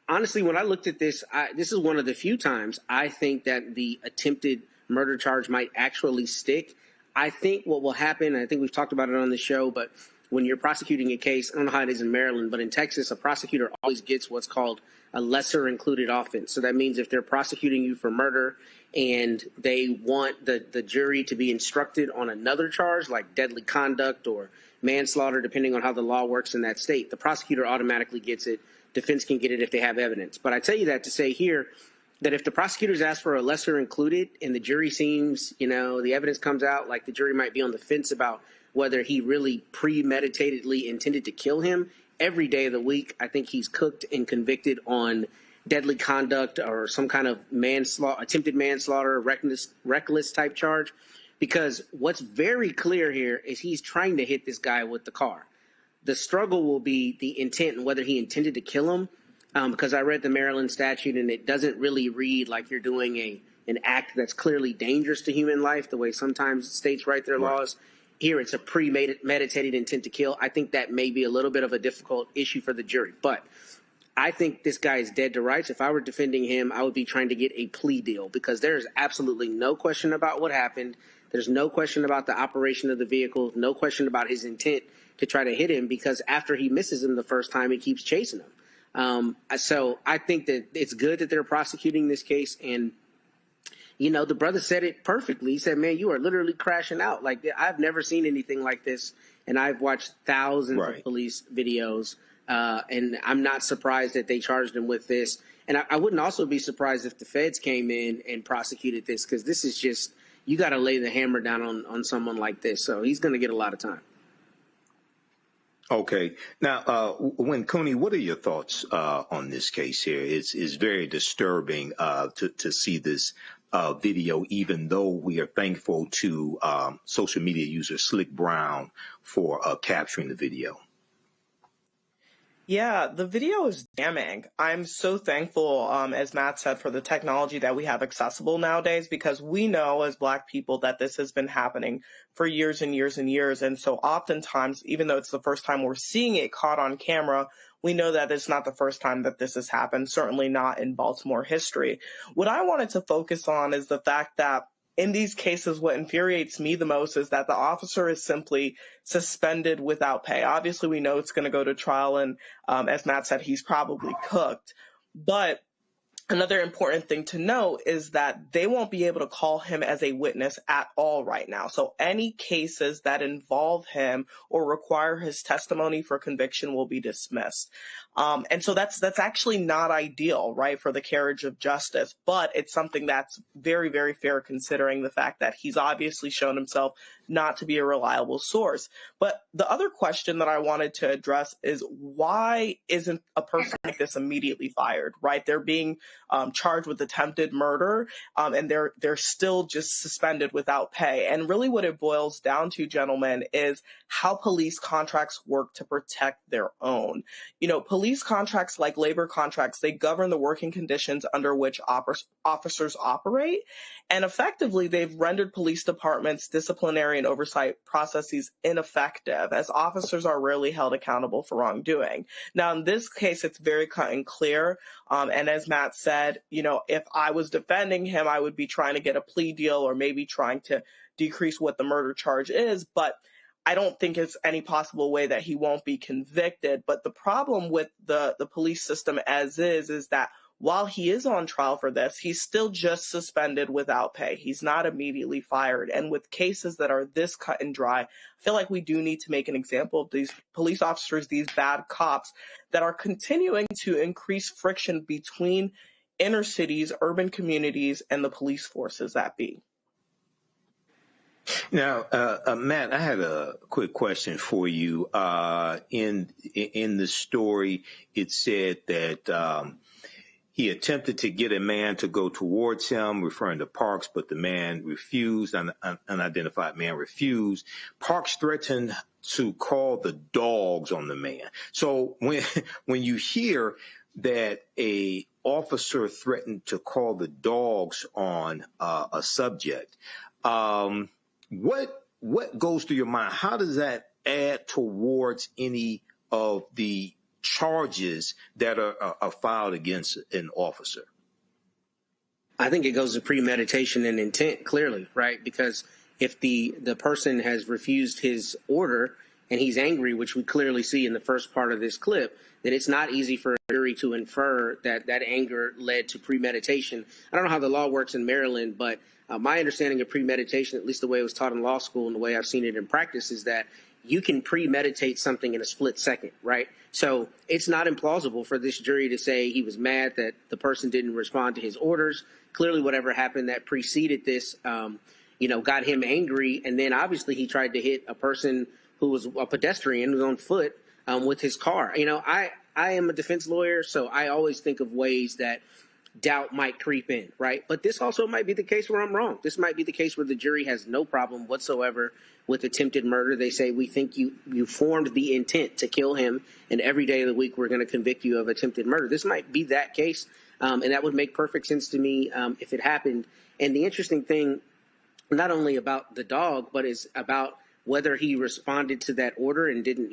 honestly, when I looked at this, this is one of the few times I think that the attempted murder charge might actually stick. I think what will happen, I think we've talked about it on the show, but when you're prosecuting a case, I don't know how it is in Maryland, but in Texas, a prosecutor always gets what's called a lesser included offense. So that means if they're prosecuting you for murder and they want the jury to be instructed on another charge like deadly conduct or manslaughter, depending on how the law works in that state, the prosecutor automatically gets it. Defense can get it if they have evidence. But I tell you that to say here that if the prosecutors ask for a lesser included and the jury seems, the evidence comes out like the jury might be on the fence about whether he really premeditatedly intended to kill him, every day of the week, I think he's cooked and convicted on deadly conduct or some kind of manslaughter, attempted manslaughter, reckless type charge. Because what's very clear here is he's trying to hit this guy with the car. The struggle will be the intent and whether he intended to kill him. Because I read the Maryland statute and it doesn't really read like you're doing an act that's clearly dangerous to human life, the way sometimes states write their laws. Here, it's a premeditated intent to kill. I think that may be a little bit of a difficult issue for the jury. But I think this guy is dead to rights. If I were defending him, I would be trying to get a plea deal because there is absolutely no question about what happened. There's no question about the operation of the vehicle, no question about his intent to try to hit him because after he misses him the first time, he keeps chasing him. So I think that it's good that they're prosecuting this case. And, the brother said it perfectly. He said, man, you are literally crashing out. Like, I've never seen anything like this. And I've watched thousands of police videos. And I'm not surprised that they charged him with this. And I wouldn't also be surprised if the feds came in and prosecuted this because this is just, you got to lay the hammer down on someone like this. So he's going to get a lot of time. Okay. Now, Cooney, what are your thoughts on this case here? It's very disturbing to see this video, even though we are thankful to social media user Slick Brown for capturing the video. Yeah, the video is damning. I'm so thankful, as Matt said, for the technology that we have accessible nowadays, because we know as Black people that this has been happening for years and years and years. And so oftentimes, even though it's the first time we're seeing it caught on camera, we know that it's not the first time that this has happened, certainly not in Baltimore history. What I wanted to focus on is the fact that in these cases, what infuriates me the most is that the officer is simply suspended without pay. Obviously, we know it's going to go to trial, and as Matt said, he's probably cooked. But another important thing to note is that they won't be able to call him as a witness at all right now. So any cases that involve him or require his testimony for conviction will be dismissed. And so that's actually not ideal, right, for the carriage of justice. But it's something that's very, very fair considering the fact that he's obviously shown himself not to be a reliable source. But the other question that I wanted to address is why isn't a person like this immediately fired, right? They're being charged with attempted murder, and they're still just suspended without pay. And really what it boils down to, gentlemen, is how police contracts work to protect their own. Police contracts, like labor contracts, they govern the working conditions under which officers operate. And effectively, they've rendered police departments' disciplinary and oversight processes ineffective, as officers are rarely held accountable for wrongdoing. Now, in this case, it's very cut and clear. And as Matt said, if I was defending him, I would be trying to get a plea deal or maybe trying to decrease what the murder charge is. But I don't think it's any possible way that he won't be convicted. But the problem with the police system as is that while he is on trial for this, he's still just suspended without pay. He's not immediately fired. And with cases that are this cut and dry, I feel like we do need to make an example of these police officers, these bad cops that are continuing to increase friction between inner cities, urban communities, and the police forces that be. Now, Matt, I had a quick question for you. In the story, it said that he attempted to get a man to go towards him, referring to Parks, but the man refused. An unidentified man refused. Parks threatened to call the dogs on the man. So when you hear that a officer threatened to call the dogs on a subject, what goes through your mind? How does that add towards any of the charges that are filed against an officer? I think it goes to premeditation and intent, clearly, right? Because if the person has refused his order and he's angry, which we clearly see in the first part of this clip, then it's not easy for a jury to infer that that anger led to premeditation. I don't know how the law works in Maryland, but my understanding of premeditation, at least the way it was taught in law school and the way I've seen it in practice, is that you can premeditate something in a split second, right? So it's not implausible for this jury to say he was mad that the person didn't respond to his orders. Clearly, whatever happened that preceded this, got him angry. And then obviously he tried to hit a person who was a pedestrian who was on foot with his car. I am a defense lawyer, so I always think of ways that doubt might creep in, right? But this also might be the case where I'm wrong. This might be the case where the jury has no problem whatsoever with attempted murder. They say, we think you formed the intent to kill him, and every day of the week we're going to convict you of attempted murder. This might be that case, and that would make perfect sense to me if it happened. And the interesting thing, not only about the dog, but is about whether he responded to that order and didn't,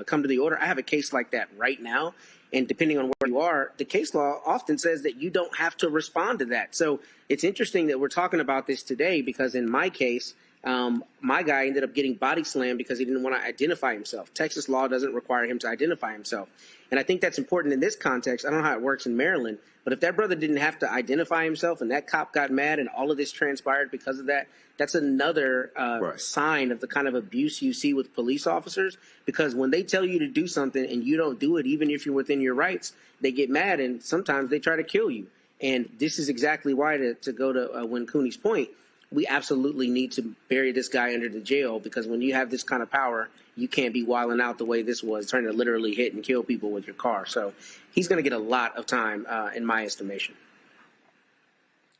come to the order. I have a case like that right now. And depending on where you are, the case law often says that you don't have to respond to that. So it's interesting that we're talking about this today because in my case, my guy ended up getting body slammed because he didn't want to identify himself. Texas law doesn't require him to identify himself. And I think that's important in this context. I don't know how it works in Maryland, but if that brother didn't have to identify himself and that cop got mad and all of this transpired because of that, that's another sign of the kind of abuse you see with police officers, because when they tell you to do something and you don't do it, even if you're within your rights, they get mad and sometimes they try to kill you. And this is exactly why, to go to Win Cooney's point, we absolutely need to bury this guy under the jail, because when you have this kind of power, you can't be wilding out the way this was, trying to literally hit and kill people with your car. So he's going to get a lot of time in my estimation.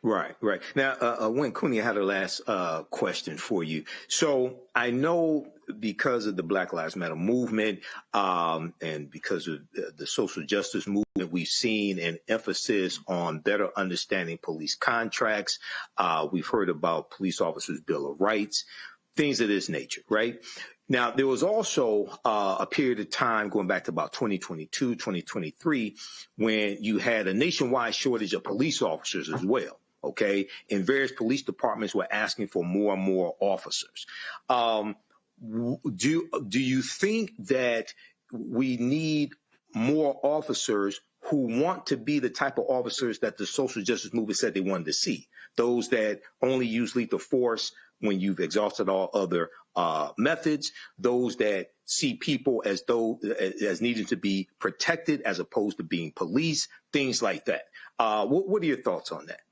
Right. Now, Win Cooney, I had a last question for you. So I know because of the Black Lives Matter movement and because of the social justice movement, we've seen an emphasis on better understanding police contracts. We've heard about police officers' Bill of Rights, things of this nature, right? Now, there was also a period of time going back to about 2022, 2023, when you had a nationwide shortage of police officers as well. Okay, and various police departments were asking for more and more officers. Do you think that we need more officers who want to be the type of officers that the social justice movement said they wanted to see? Those that only use lethal force when you've exhausted all other methods, those that see people as needing to be protected as opposed to being policed, things like that. What are your thoughts on that?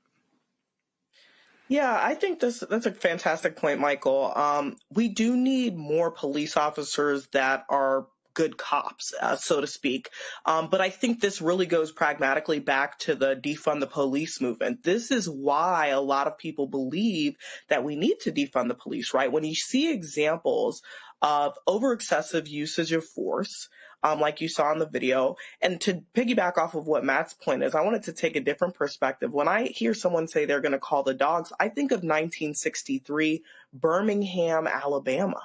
Yeah, I think that's a fantastic point, Michael. We do need more police officers that are good cops, so to speak. But I think this really goes pragmatically back to the defund the police movement. This is why a lot of people believe that we need to defund the police, right? When you see examples of over excessive usage of force, like you saw in the video. And to piggyback off of what Matt's point is, I wanted to take a different perspective. When I hear someone say they're going to call the dogs, I think of 1963, Birmingham, Alabama,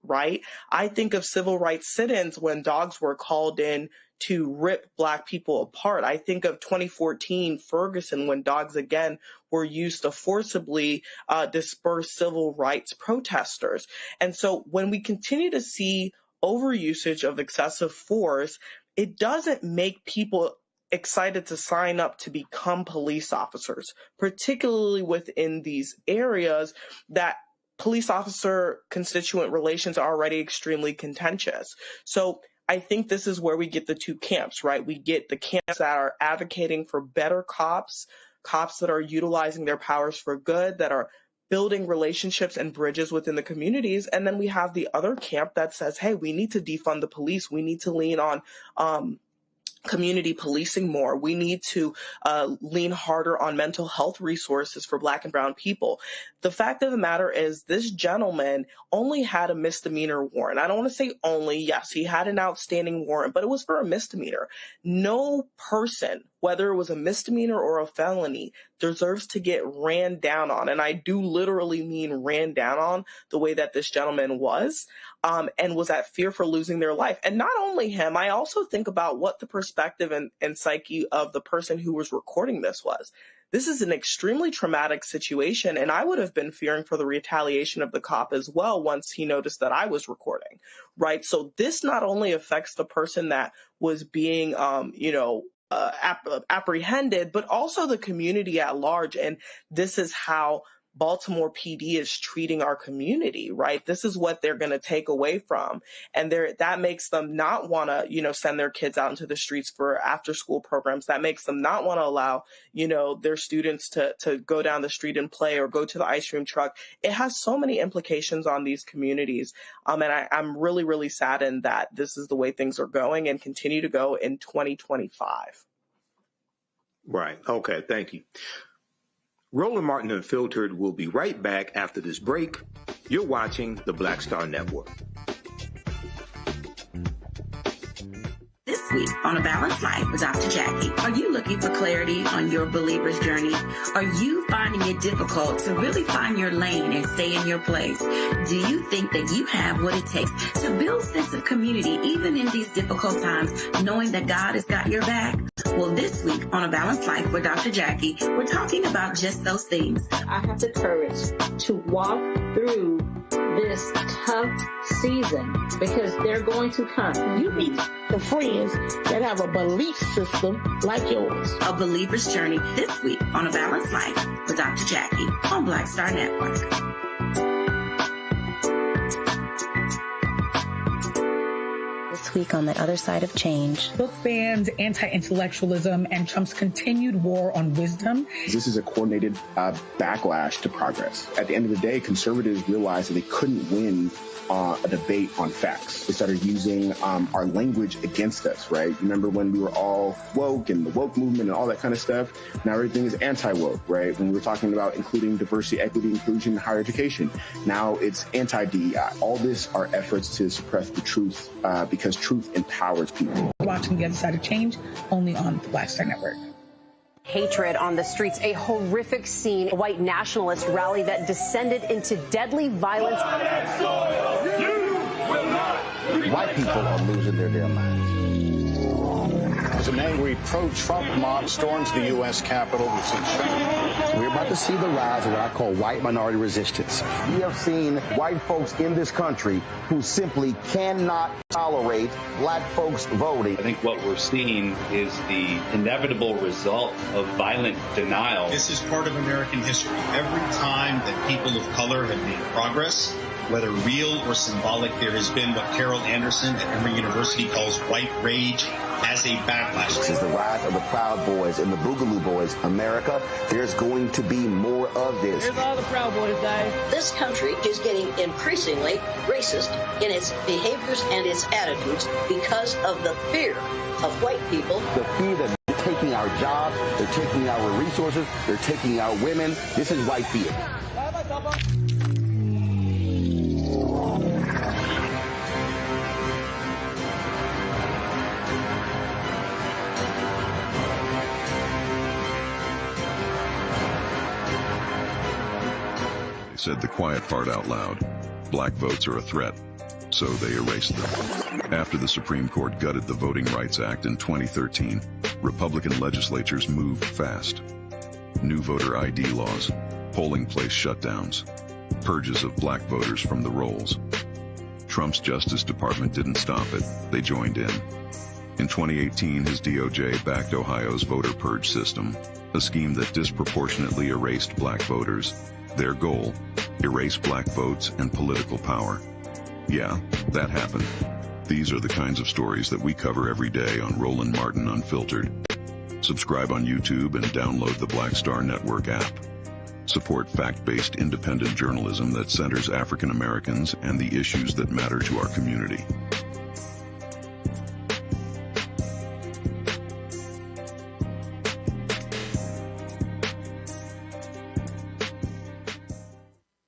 right? I think of civil rights sit-ins when dogs were called in to rip Black people apart. I think of 2014 Ferguson, when dogs again were used to forcibly disperse civil rights protesters. And so when we continue to see overusage of excessive force, it doesn't make people excited to sign up to become police officers, particularly within these areas that police officer constituent relations are already extremely contentious. So I think this is where we get the two camps, right? We get the camps that are advocating for better cops, cops that are utilizing their powers for good, that are building relationships and bridges within the communities. And then we have the other camp that says, hey, we need to defund the police. We need to lean on community policing more. We need to lean harder on mental health resources for Black and brown people. The fact of the matter is this gentleman only had a misdemeanor warrant. I don't want to say only. Yes, he had an outstanding warrant, but it was for a misdemeanor. No person, whether it was a misdemeanor or a felony, deserves to get ran down on. And I do literally mean ran down on the way that this gentleman was, and was at fear for losing their life. And not only him, I also think about what the perspective and psyche of the person who was recording this was. This is an extremely traumatic situation, and I would have been fearing for the retaliation of the cop as well once he noticed that I was recording, right? So this not only affects the person that was being, apprehended, but also the community at large. And this is how Baltimore PD is treating our community, right? This is what they're going to take away from. And that makes them not want to, send their kids out into the streets for after school programs. That makes them not want to allow, their students to go down the street and play or go to the ice cream truck. It has so many implications on these communities. And I'm really, really saddened that this is the way things are going and continue to go in 2025. Right. Okay. Thank you. Roland Martin Unfiltered will be right back after this break. You're watching the Black Star Network. This week on A Balanced Life with Dr. Jackie, are you looking for clarity on your believer's journey? Are you finding it difficult to really find your lane and stay in your place? Do you think that you have what it takes to build a sense of community even in these difficult times, knowing that God has got your back? Well, this week on A Balanced Life with Dr. Jackie, we're talking about just those things. I have the courage to walk through this tough season because they're going to come. You need the friends that have a belief system like yours. A believer's journey this week on A Balanced Life with Dr. Jackie on Black Star Network. This week on the other side of change. Book bans, anti-intellectualism, and Trump's continued war on wisdom. This is a coordinated backlash to progress. At the end of the day, conservatives realized that they couldn't win a debate on facts. They started using our language against us, right? Remember when we were all woke and the woke movement and all that kind of stuff? Now everything is anti-woke, right? When we were talking about including diversity, equity, inclusion in higher education, now it's anti-DEI. All this are efforts to suppress the truth because truth empowers people. Watching the other side of change only on the Black Star Network. Hatred on the streets, a horrific scene, a white nationalist rally that descended into deadly violence. White people are losing their damn minds. As an angry pro-Trump mob storms the U.S. Capitol, we've seen shooting. We're about to see the rise of what I call white minority resistance. We have seen white folks in this country who simply cannot tolerate black folks voting. I think what we're seeing is the inevitable result of violent denial. This is part of American history. Every time that people of color have made progress, whether real or symbolic, there has been what Carol Anderson at Emory University calls white rage as a backlash. This is the rise of the Proud Boys and the Boogaloo Boys. America, there's going to be more of this. Here's all the Proud Boys, guys. This country is getting increasingly racist in its behaviors and its attitudes because of the fear of white people. The fear that they're taking our jobs, they're taking our resources, they're taking our women. This is white fear. Said the quiet part out loud. Black votes are a threat, so they erased them. After the Supreme Court gutted the Voting Rights Act in 2013, Republican legislatures moved fast. New voter ID laws, polling place shutdowns, purges of black voters from the rolls. Trump's Justice Department didn't stop it, they joined in. In 2018, his DOJ backed Ohio's voter purge system, a scheme that disproportionately erased black voters. Their goal, erase black votes and political power. Yeah, that happened. These are the kinds of stories that we cover every day on Roland Martin Unfiltered. Subscribe on YouTube and download the Black Star Network app. Support fact-based independent journalism that centers African Americans and the issues that matter to our community.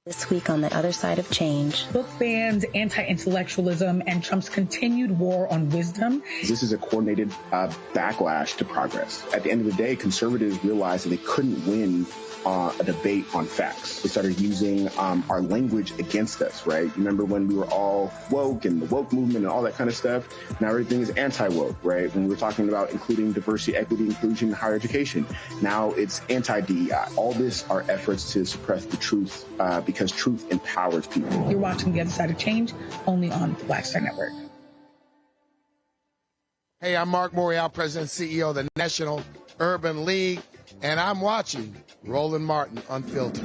This week on The Other Side of Change. Book bans, anti-intellectualism, and Trump's continued war on wisdom. This is a coordinated backlash to progress. At the end of the day, conservatives realized that they couldn't win a debate on facts. They started using our language against us, right? You remember when we were all woke and the woke movement and all that kind of stuff? Now everything is anti-woke, right? When we were talking about including diversity, equity, inclusion, higher education, now it's anti-DEI. All this are efforts to suppress the truth because truth empowers people. You're watching The Other Side of Change, only on the Black Star Network. Hey, I'm Mark Morial, President and CEO of the National Urban League, and I'm watching Roland Martin Unfiltered.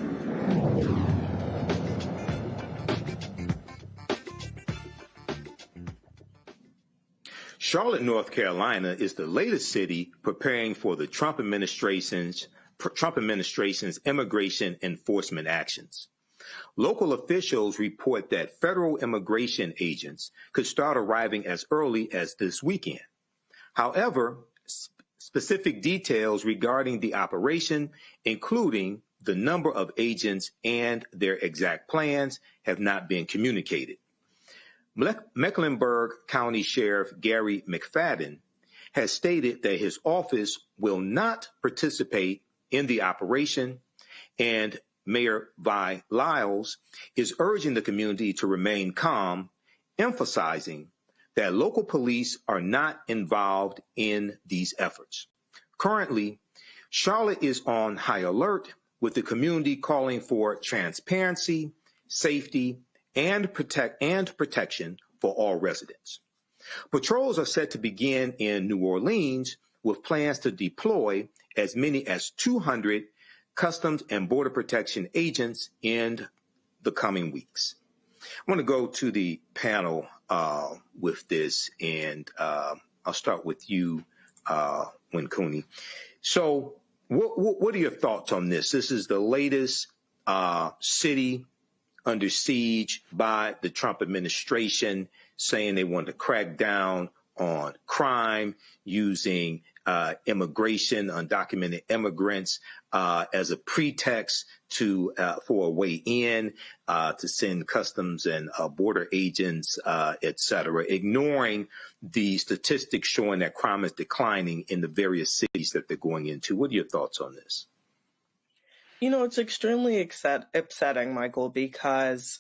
Charlotte, North Carolina is the latest city preparing for the Trump administration's immigration enforcement actions. Local officials report that federal immigration agents could start arriving as early as this weekend. However, specific details regarding the operation, including the number of agents and their exact plans, have not been communicated. Mecklenburg County Sheriff Gary McFadden has stated that his office will not participate in the operation, and Mayor Vi Lyles is urging the community to remain calm, emphasizing that local police are not involved in these efforts. Currently, Charlotte is on high alert, with the community calling for transparency, safety, and protection for all residents. Patrols are set to begin in New Orleans, with plans to deploy as many as 200 Customs and Border Protection agents in the coming weeks. I want to go to the panel with this, and I'll start with you, Winkuni. So what are your thoughts on this? This is the latest city under siege by the Trump administration, saying they want to crack down on crime, using immigration, undocumented immigrants as a pretext for a way in, to send customs and border agents, et cetera, ignoring the statistics showing that crime is declining in the various cities that they're going into. What are your thoughts on this? You know, it's extremely upsetting, Michael, because,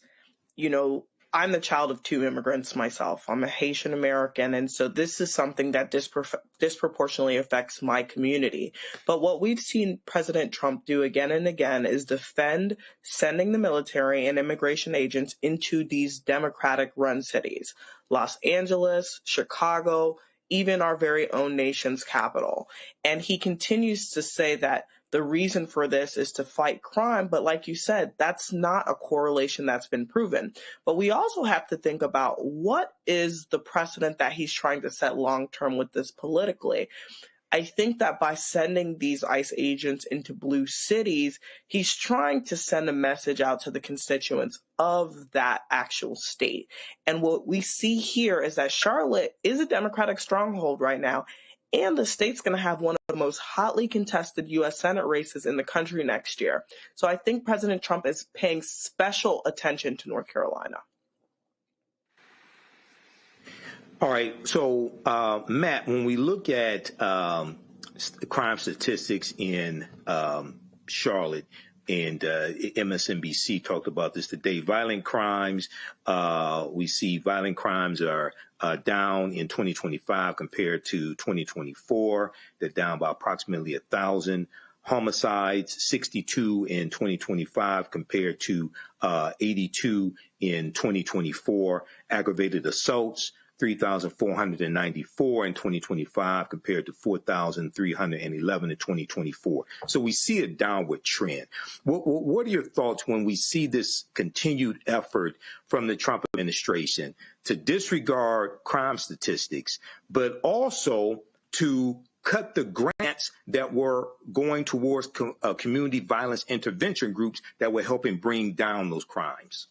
you know, I'm the child of two immigrants myself. I'm a Haitian American, and so this is something that disproportionately affects my community. But what we've seen President Trump do again and again is defend sending the military and immigration agents into these Democratic-run cities, Los Angeles, Chicago, even our very own nation's capital. And he continues to say that the reason for this is to fight crime. But like you said, that's not a correlation that's been proven. But we also have to think about what is the precedent that he's trying to set long term with this politically. I think that by sending these ICE agents into blue cities, he's trying to send a message out to the constituents of that actual state. And what we see here is that Charlotte is a Democratic stronghold right now. And the state's going to have one of the most hotly contested U.S. Senate races in the country next year. So I think President Trump is paying special attention to North Carolina. All right. So, Matt, when we look at crime statistics in Charlotte, and MSNBC talked about this today, violent crimes, we see violent crimes are down in 2025 compared to 2024. They're down by approximately 1,000. Homicides, 62 in 2025 compared to 82 in 2024. Aggravated assaults 3,494 in 2025 compared to 4,311 in 2024. So we see a downward trend. What are your thoughts when we see this continued effort from the Trump administration to disregard crime statistics, but also to cut the grants that were going towards community violence intervention groups that were helping bring down those crimes?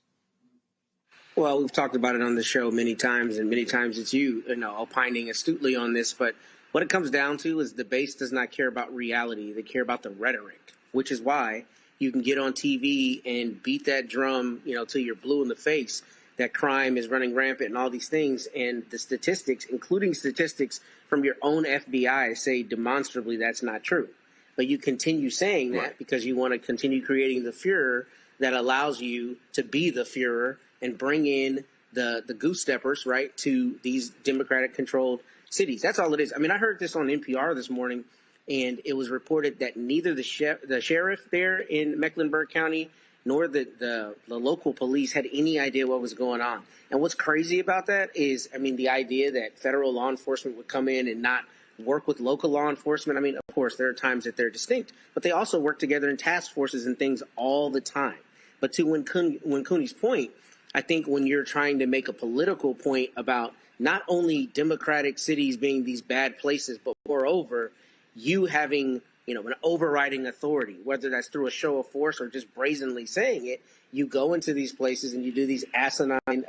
Well, we've talked about it on the show many times, and many times it's you opining astutely on this. But what it comes down to is the base does not care about reality. They care about the rhetoric, which is why you can get on TV and beat that drum, till you're blue in the face, that crime is running rampant and all these things. And the statistics, including statistics from your own FBI, say demonstrably that's not true. But you continue saying that because you want to continue creating the furor that allows you to be the Führer and bring in the goose steppers, right, to these Democratic-controlled cities. That's all it is. I mean, I heard this on NPR this morning, and it was reported that neither the sheriff there in Mecklenburg County nor the local police had any idea what was going on. And what's crazy about that is, the idea that federal law enforcement would come in and not work with local law enforcement. Of course, there are times that they're distinct, but they also work together in task forces and things all the time. But to Cooney's point, I think when you're trying to make a political point about not only democratic cities being these bad places, but moreover, you having, an overriding authority, whether that's through a show of force or just brazenly saying it, you go into these places and you do these asinine,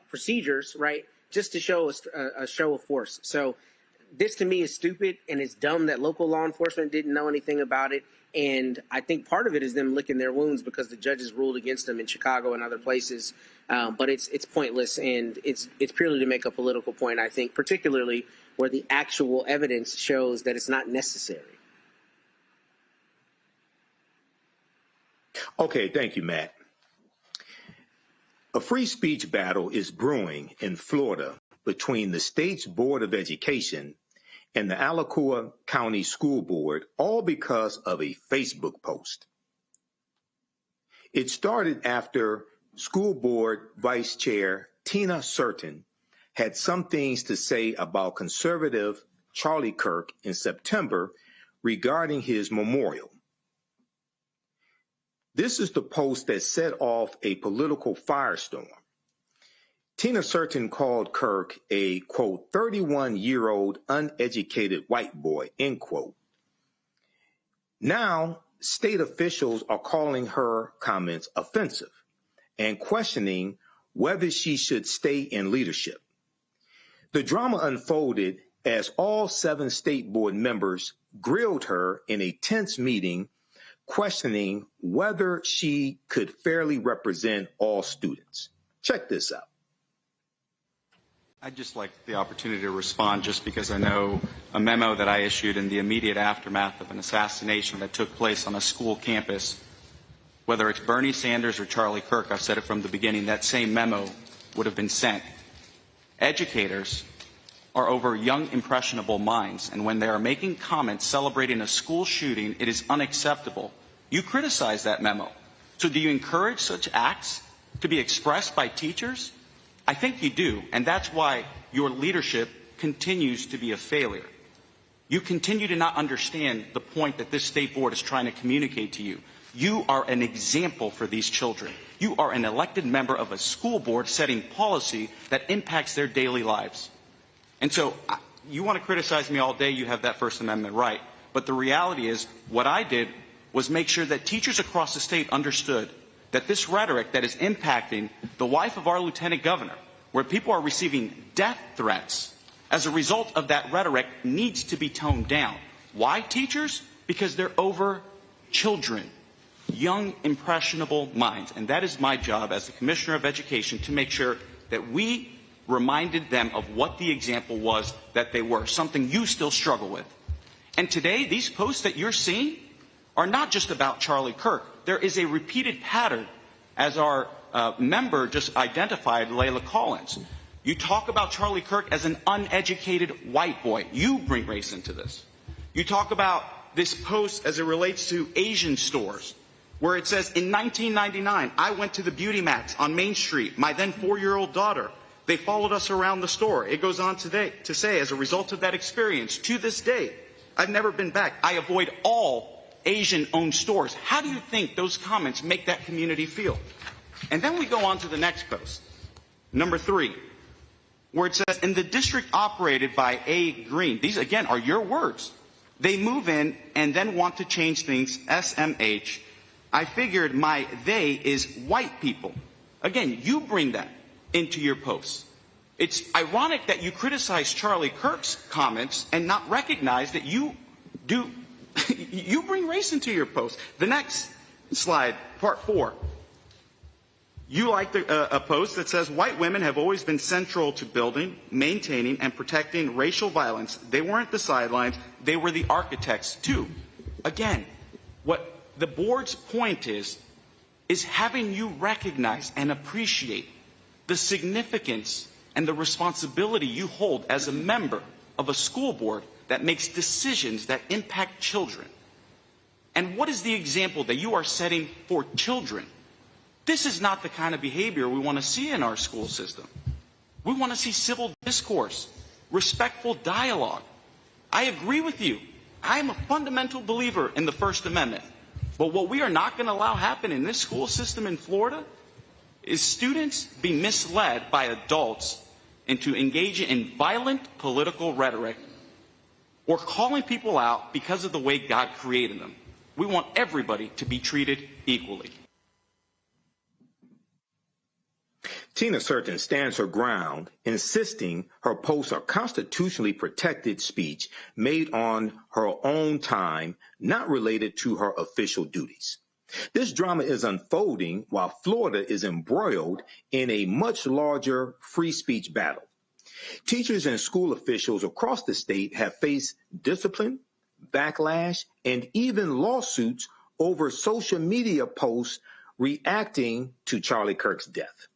procedures, right, just to show a show of force. So this to me is stupid, and it's dumb that local law enforcement didn't know anything about it. And I think part of it is them licking their wounds because the judges ruled against them in Chicago and other places. But it's pointless, and it's purely to make a political point, I think, particularly where the actual evidence shows that it's not necessary. Okay, thank you, Matt. A free speech battle is brewing in Florida between the state's Board of Education and the Alachua County School Board, all because of a Facebook post. It started after School Board Vice Chair Tina Certain had some things to say about conservative Charlie Kirk in September regarding his memorial. This is the post that set off a political firestorm. Tina Certain called Kirk a, quote, 31-year-old uneducated white boy, end quote. Now, state officials are calling her comments offensive and questioning whether she should stay in leadership. The drama unfolded as all 7 state board members grilled her in a tense meeting, questioning whether she could fairly represent all students. Check this out. I'd just like the opportunity to respond just because I know a memo that I issued in the immediate aftermath of an assassination that took place on a school campus. Whether it's Bernie Sanders or Charlie Kirk, I've said it from the beginning, that same memo would have been sent. Educators are over young, impressionable minds, and when they are making comments celebrating a school shooting, it is unacceptable. You criticize that memo. So do you encourage such acts to be expressed by teachers? I think you do, and that's why your leadership continues to be a failure. You continue to not understand the point that this state board is trying to communicate to you. You are an example for these children. You are an elected member of a school board setting policy that impacts their daily lives. And so you want to criticize me all day, you have that First Amendment right. But the reality is what I did was make sure that teachers across the state understood that this rhetoric that is impacting the wife of our lieutenant governor, where people are receiving death threats as a result of that rhetoric, needs to be toned down. Why, teachers? Because they're over children, young, impressionable minds. And that is my job as the Commissioner of Education to make sure that we reminded them of what the example was that they were, something you still struggle with. And today, these posts that you're seeing are not just about Charlie Kirk. There is a repeated pattern, as our member just identified, Layla Collins. You talk about Charlie Kirk as an uneducated white boy. You bring race into this. You talk about this post as it relates to Asian stores. where it says, in 1999, I went to the Beauty Max on Main Street, my then 4-year-old daughter. They followed us around the store. It goes on to say, as a result of that experience, to this day, I've never been back. I avoid all Asian-owned stores. How do you think those comments make that community feel? And then we go on to the next post, number 3, where it says, in the district operated by A. Green, these again are your words, they move in and then want to change things, SMH. I figured my they is white people. Again, you bring that into your posts. It's ironic that you criticize Charlie Kirk's comments and not recognize that you do, you bring race into your post. The next slide, part 4. You like a post that says white women have always been central to building, maintaining, and protecting racial violence. They weren't the sidelines, they were the architects too. Again, what the board's point is having you recognize and appreciate the significance and the responsibility you hold as a member of a school board that makes decisions that impact children. And what is the example that you are setting for children? This is not the kind of behavior we want to see in our school system. We want to see civil discourse, respectful dialogue. I agree with you. I am a fundamental believer in the First Amendment. But what we are not going to allow happen in this school system in Florida is students be misled by adults into engaging in violent political rhetoric or calling people out because of the way God created them. We want everybody to be treated equally. Tina Certain stands her ground, insisting her posts are constitutionally protected speech made on her own time, not related to her official duties. This drama is unfolding while Florida is embroiled in a much larger free speech battle. Teachers and school officials across the state have faced discipline, backlash, and even lawsuits over social media posts reacting to Charlie Kirk's death.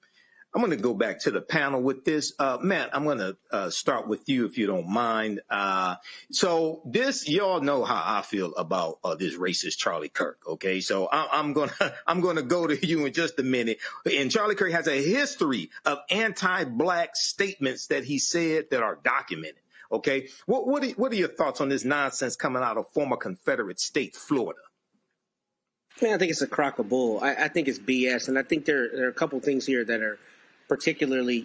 I'm going to go back to the panel with this. Matt, I'm going to start with you if you don't mind. So this, y'all know how I feel about this racist Charlie Kirk. Okay, so I'm going to go to you in just a minute. And Charlie Kirk has a history of anti-black statements that he said that are documented. Okay, what are your thoughts on this nonsense coming out of former Confederate state Florida? Man, I think it's a crock of bull. I think it's BS, and I think there are a couple things here that are particularly,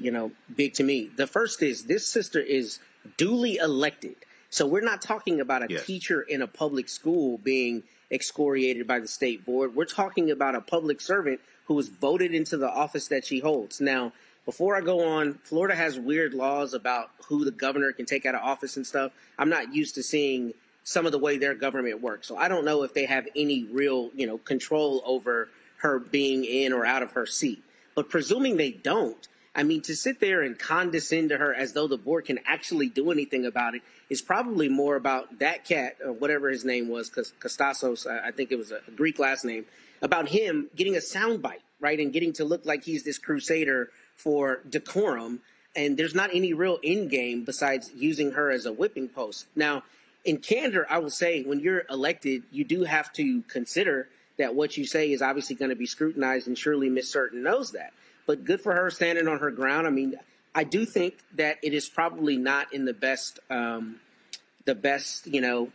big to me. The first is this sister is duly elected. So we're not talking about a teacher in a public school being excoriated by the state board. We're talking about a public servant who was voted into the office that she holds. Now, before I go on, Florida has weird laws about who the governor can take out of office and stuff. I'm not used to seeing some of the way their government works. So I don't know if they have any real, control over her being in or out of her seat. But presuming they don't, I mean, to sit there and condescend to her as though the board can actually do anything about it is probably more about that cat, or whatever his name was, Kostassos, I think it was a Greek last name, about him getting a soundbite, right, and getting to look like he's this crusader for decorum. And there's not any real end game besides using her as a whipping post. Now, in candor, I will say when you're elected, you do have to consider that what you say is obviously going to be scrutinized, and surely Ms. Certain knows that. But good for her standing on her ground. I mean, I do think that it is probably not in the best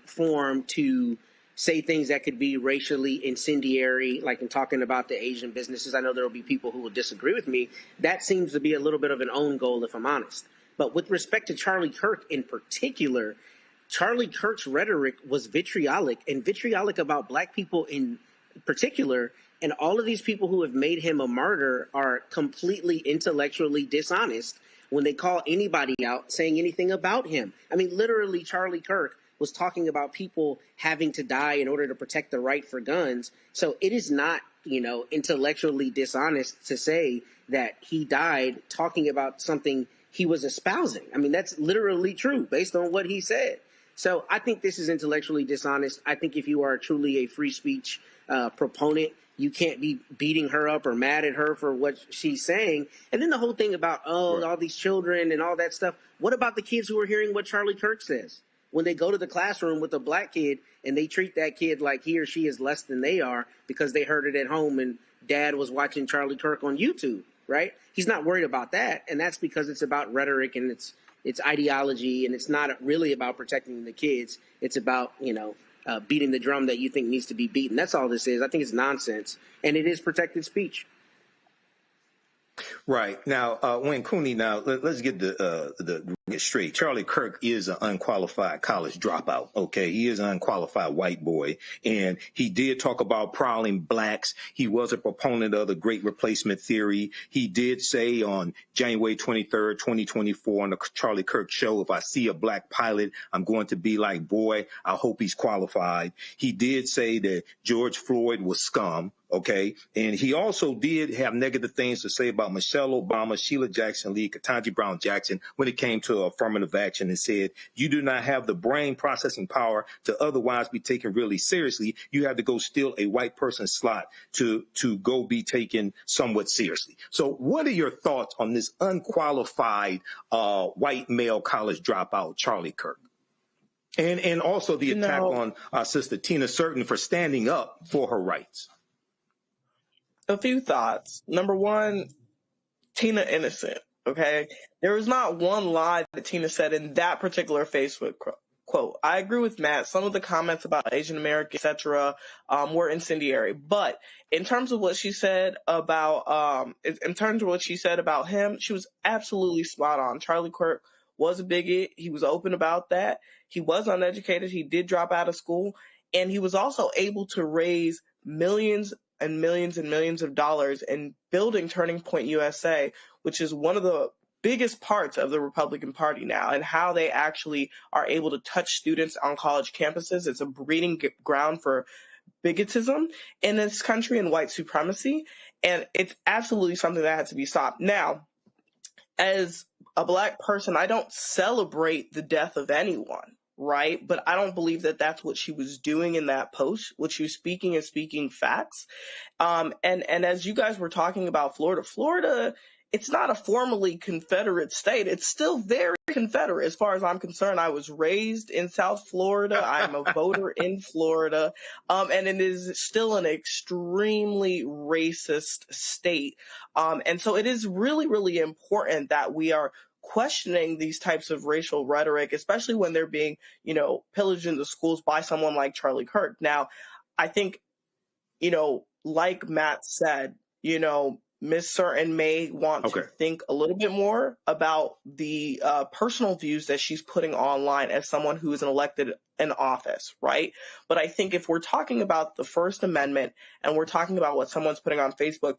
form to say things that could be racially incendiary, like in talking about the Asian businesses. I know there will be people who will disagree with me. That seems to be a little bit of an own goal, if I'm honest. But with respect to Charlie Kirk in particular, Charlie Kirk's rhetoric was vitriolic, and vitriolic about black people in particular, and all of these people who have made him a martyr are completely intellectually dishonest when they call anybody out saying anything about him. I mean, literally, Charlie Kirk was talking about people having to die in order to protect the right for guns. So it is not, intellectually dishonest to say that he died talking about something he was espousing. I mean, that's literally true based on what he said. So I think this is intellectually dishonest. I think if you are truly a free speech proponent, you can't be beating her up or mad at her for what she's saying. And then the whole thing about, all these children and all that stuff. What about the kids who are hearing what Charlie Kirk says? when they go to the classroom with a black kid and they treat that kid like he or she is less than they are because they heard it at home and dad was watching Charlie Kirk on YouTube, right? He's not worried about that. And that's because it's about rhetoric and it's ideology, and it's not really about protecting the kids. It's about, beating the drum that you think needs to be beaten. That's all this is. I think it's nonsense, and it is protected speech. Right. Now, when Cooney, let's get get straight. Charlie Kirk is an unqualified college dropout. Okay. He is an unqualified white boy. And he did talk about prowling blacks. He was a proponent of the great replacement theory. He did say on January 23rd, 2024 on the Charlie Kirk show, if I see a black pilot, I'm going to be like, boy, I hope he's qualified. He did say that George Floyd was scum. Okay. And he also did have negative things to say about Michelle Obama, Sheila Jackson Lee, Ketanji Brown Jackson when it came to affirmative action, and said, you do not have the brain processing power to otherwise be taken really seriously. You have to go steal a white person's slot to go be taken somewhat seriously. So what are your thoughts on this unqualified white male college dropout, Charlie Kirk? And also the attack on our sister Tina Certain for standing up for her rights. A few thoughts. Number one, Tina innocent, okay? There was not one lie that Tina said in that particular Facebook quote. I agree with Matt. Some of the comments about Asian American, etc., were incendiary. But in terms of what she said about him, she was absolutely spot on. Charlie Kirk was a bigot. He was open about that. He was uneducated. He did drop out of school. And he was also able to raise millions and millions and millions of dollars in building Turning Point USA, which is one of the biggest parts of the Republican Party now, and how they actually are able to touch students on college campuses. It's a breeding ground for bigotism in this country and white supremacy, and it's absolutely something that has to be stopped. Now, as a black person, I don't celebrate the death of anyone, right? But I don't believe that that's what she was doing in that post. What she was speaking is speaking facts. And as you guys were talking about Florida, it's not a formally Confederate state. It's still very Confederate as far as I'm concerned. I was raised in South Florida. I'm a voter in Florida. And it is still an extremely racist state. And so it is really, really important that we are questioning these types of racial rhetoric, especially when they're being, pillaged in the schools by someone like Charlie Kirk. Now, I think, like Matt said, Ms. Certain may want to think a little bit more about the personal views that she's putting online as someone who is elected in office, right? But I think if we're talking about the First Amendment and we're talking about what someone's putting on Facebook,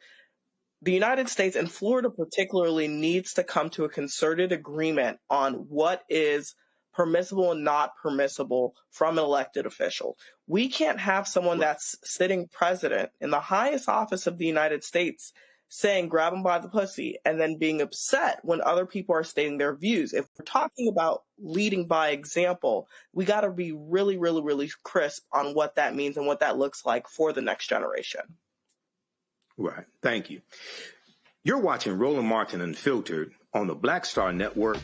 the United States and Florida particularly needs to come to a concerted agreement on what is permissible and not permissible from an elected official. We can't have someone that's sitting president in the highest office of the United States saying grab them by the pussy and then being upset when other people are stating their views. If we're talking about leading by example, we got to be really, really, really crisp on what that means and what that looks like for the next generation. Right. Thank you. You're watching Roland Martin Unfiltered on the Black Star Network.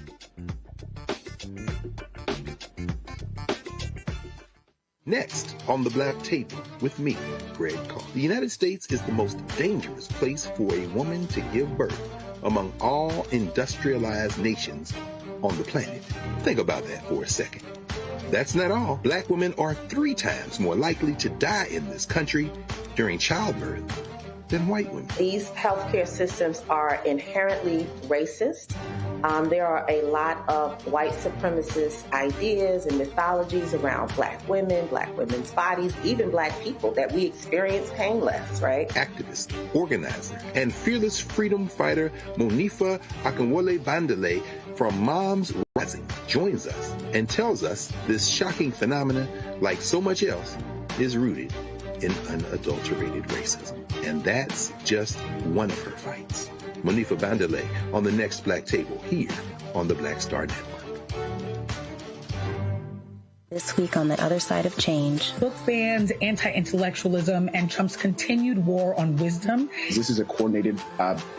Next on the Black Table with me, Greg Carr. The United States is the most dangerous place for a woman to give birth among all industrialized nations on the planet. Think about that for a second. That's not all. Black women are 3 times more likely to die in this country during childbirth than white women. These healthcare systems are inherently racist. There are a lot of white supremacist ideas and mythologies around black women, black women's bodies, even black people, that we experience pain less, right? Activist, organizer, and fearless freedom fighter Monifa Akinwole Bandele from Moms Rising joins us and tells us this shocking phenomenon, like so much else, is rooted in unadulterated racism. And that's just one of her fights. Monifa Bandele on the next Black Table here on the Black Star Network. This week on The Other Side of Change. Book bans, anti-intellectualism, and Trump's continued war on wisdom. This is a coordinated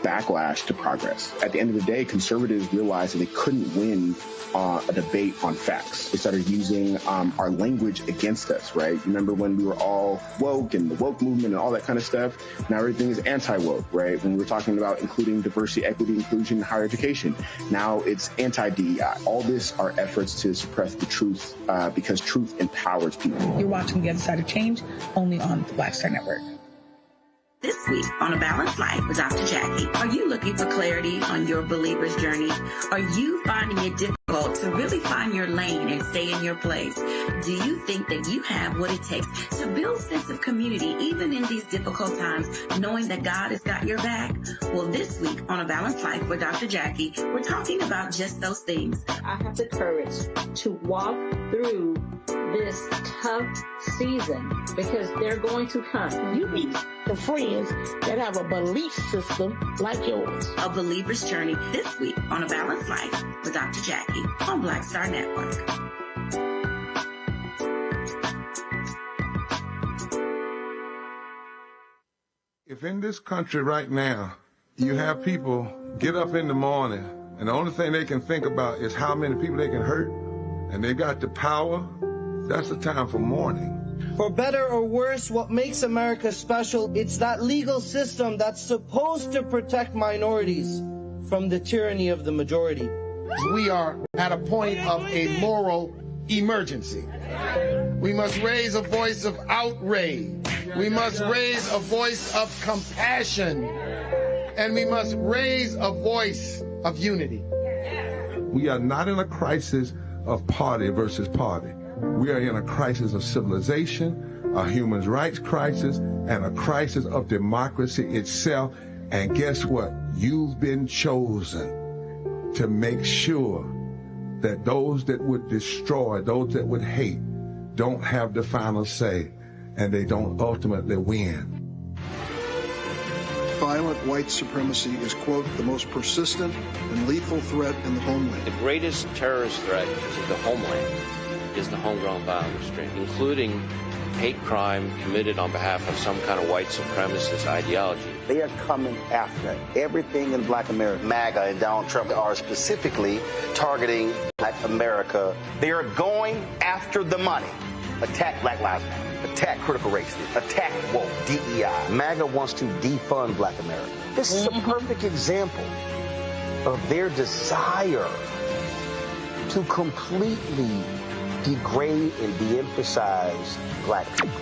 backlash to progress. At the end of the day, conservatives realized that they couldn't win a debate on facts. They started using our language against us, right? Remember when we were all woke and the woke movement and all that kind of stuff? Now everything is anti-woke, right? When we were talking about including diversity, equity, inclusion, higher education, now it's anti-DEI. All this are efforts to suppress the truth because truth empowers people. You're watching The Other Side of Change, only on the Black Star Network. This week on A Balanced Life with Dr. Jackie, are you looking for clarity on your believer's journey? Are you finding it difficult to really find your lane and stay in your place? Do you think that you have what it takes to build a sense of community even in these difficult times, knowing that God has got your back? Well, this week on A Balanced Life with Dr. Jackie, we're talking about just those things. I have the courage to walk through this tough season because they're going to come. You need the friends that have a belief system like yours. A believer's journey this week on A Balanced Life with Dr. Jackie on Black Star Network. If in this country right now, you have people get up in the morning and the only thing they can think about is how many people they can hurt, and they got the power, that's the time for mourning. For better or worse, what makes America special, it's that legal system that's supposed to protect minorities from the tyranny of the majority. We are at a point of a moral emergency. We must raise a voice of outrage. We must raise a voice of compassion. And we must raise a voice of unity. We are not in a crisis of party versus party. We are in a crisis of civilization, a human rights crisis, and a crisis of democracy itself. And guess what? You've been chosen to make sure that those that would destroy, those that would hate, don't have the final say, and they don't ultimately win. Violent white supremacy is, quote, the most persistent and lethal threat in the homeland. The greatest terrorist threat to the homeland is the homegrown violence stream, including hate crime committed on behalf of some kind of white supremacist ideology. They are coming after everything in Black America. MAGA and Donald Trump are specifically targeting Black America. They are going after the money. Attack Black Lives Matter. Attack critical race theory. Attack woke, DEI. MAGA wants to defund Black America. This is a perfect example of their desire to completely degrade and de-emphasize Black people.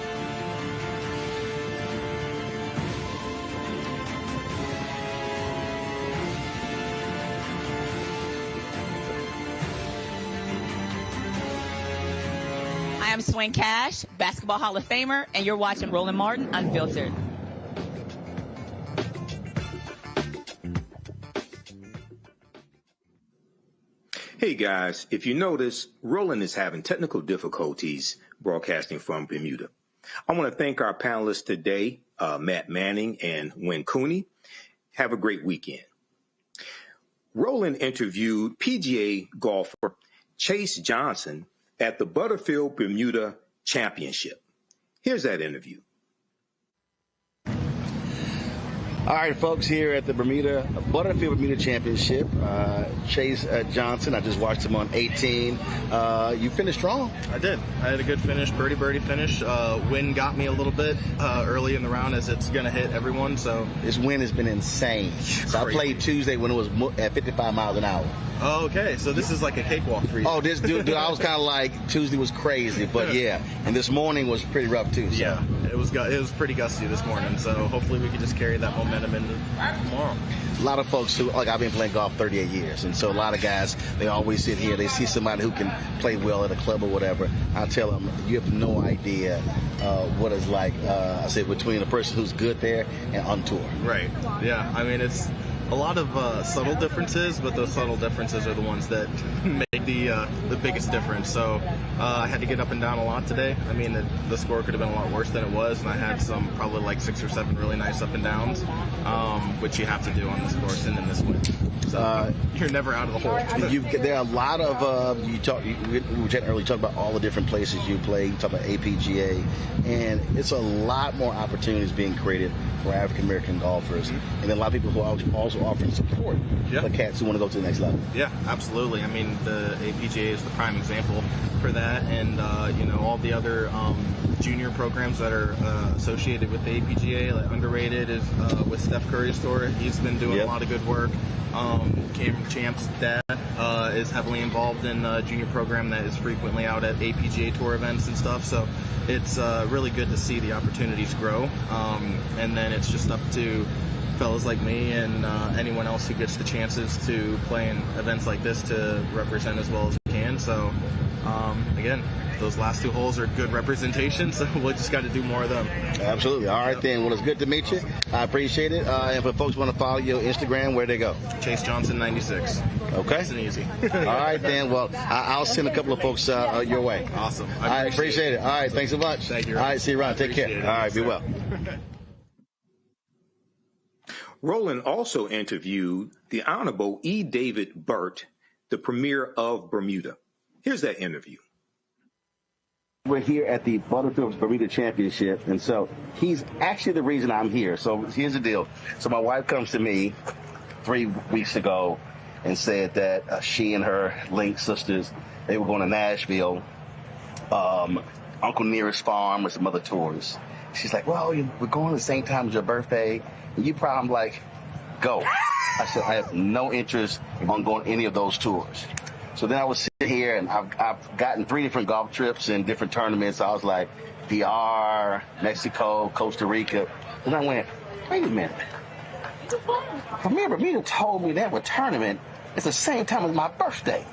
I am Swing Cash, Basketball Hall of Famer, and you're watching Roland Martin Unfiltered. Hey guys, if you notice, Roland is having technical difficulties broadcasting from Bermuda. I want to thank our panelists today, Matt Manning and Wynn Cooney. Have a great weekend. Roland interviewed PGA golfer Chase Johnson at the Butterfield Bermuda Championship. Here's that interview. All right, folks, here at the Butterfield Bermuda Championship, Chase Johnson, I just watched him on 18. You finished strong. I did. I had a good finish, birdie finish. Wind got me a little bit early in the round, as it's going to hit everyone. So this wind has been insane. So I played Tuesday when it was at 55 miles an hour. Oh, okay. So this is like a cakewalk for you. Oh, this dude, I was kind of like, Tuesday was crazy, but yeah. And this morning was pretty rough too. So. Yeah, it was pretty gusty this morning. So hopefully we can just carry that momentum into tomorrow. A lot of folks who, like, I've been playing golf 38 years, and so a lot of guys, they always sit here, they see somebody who can play well at a club or whatever. I tell them, you have no idea what it's like, I said, between a person who's good there and on tour. Right. Yeah. I mean, it's a lot of subtle differences, but those subtle differences are the ones that make the biggest difference. So I had to get up and down a lot today. I mean, the score could have been a lot worse than it was, and I had some probably like 6 or 7 really nice up and downs, which you have to do on this course and in this wind. So you're never out of the hole. There are a lot of we were chatting earlier, talking about all the different places you play. You talk about APGA, and it's a lot more opportunities being created for African American golfers, and then a lot of people who are also offering support for cats who want to go to the next level. Yeah, absolutely. I mean, the APGA is the prime example for that, and all the other junior programs that are associated with the APGA. Like Underrated is with Steph Curry's tour. He's been doing a lot of good work. Cameron Champ's dad is heavily involved in a junior program that is frequently out at APGA tour events and stuff. So it's really good to see the opportunities grow. And then it's just up to fellas like me and anyone else who gets the chances to play in events like this to represent as well as we can. So again, those last two holes are good representation, so we just got to do more of them. Absolutely. All right, then. Well, it's good to meet you. I appreciate it. And if folks want to follow you on Instagram, where they go? Chase Johnson 96. Okay. Nice and easy. All right, then. Well, I'll send a couple of folks your way. Awesome. I appreciate it. All right. Thanks so much. Thank you. All right. See you around. Take care. All right. Be well. Roland also interviewed the Honorable E. David Burt, the Premier of Bermuda. Here's that interview. We're here at the Butterfield Bermuda Championship, and so he's actually the reason I'm here. So here's the deal. So my wife comes to me 3 weeks ago and said that she and her Link sisters, they were going to Nashville, Uncle Nearest Farm, or some other tours. She's like, well, we're going at the same time as your birthday, and you probably, I'm like, go. I said, I have no interest on going any of those tours. So then I was sitting here, and I've gotten 3 different golf trips in different tournaments. I was like, PR, Mexico, Costa Rica. And I went, wait a minute. Premier Bermuda told me that tournament is the same time as my birthday.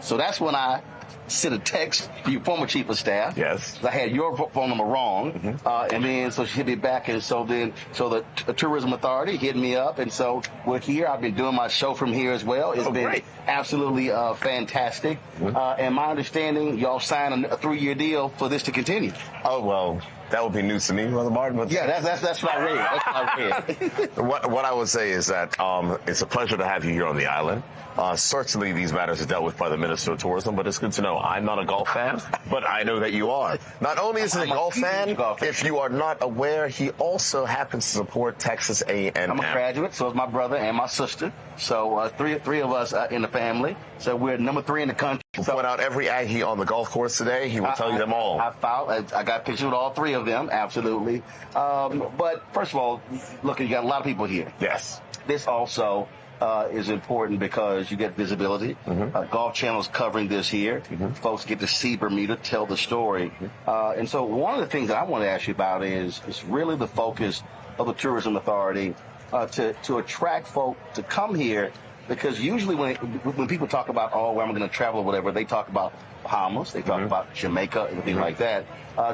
So that's when I sent a text to your former chief of staff. Yes. I had your phone number wrong. And then so she hit me back. And so the Tourism Authority hit me up. And so we're here. I've been doing my show from here as well. It's been absolutely fantastic. And my understanding, y'all signed a 3-year deal for this to continue. Oh, well, that would be news to me, Brother Martin. But yeah, that's what I read. That's what I read. What I would say is that it's a pleasure to have you here on the island. Certainly these matters are dealt with by the Minister of Tourism, but it's good to know I'm not a golf fan, but I know that you are. Not only is he a golf fan, if you are not aware, he also happens to support Texas A&M. I'm a graduate, so is my brother and my sister. So three of us in the family. So we're number 3 in the country. We'll point out every Aggie on the golf course today. He will tell you them all. I got pictures with all 3 of them, absolutely. But first of all, look, you got a lot of people here. Yes. This also is important because you get visibility. Golf Channel's covering this here. Folks get to see Bermuda, tell the story. And so one of the things that I want to ask you about is really the focus of the Tourism Authority to attract folk to come here, because usually when people talk about, where I'm going to travel or whatever, they talk about Bahamas, they talk about Jamaica, everything like that.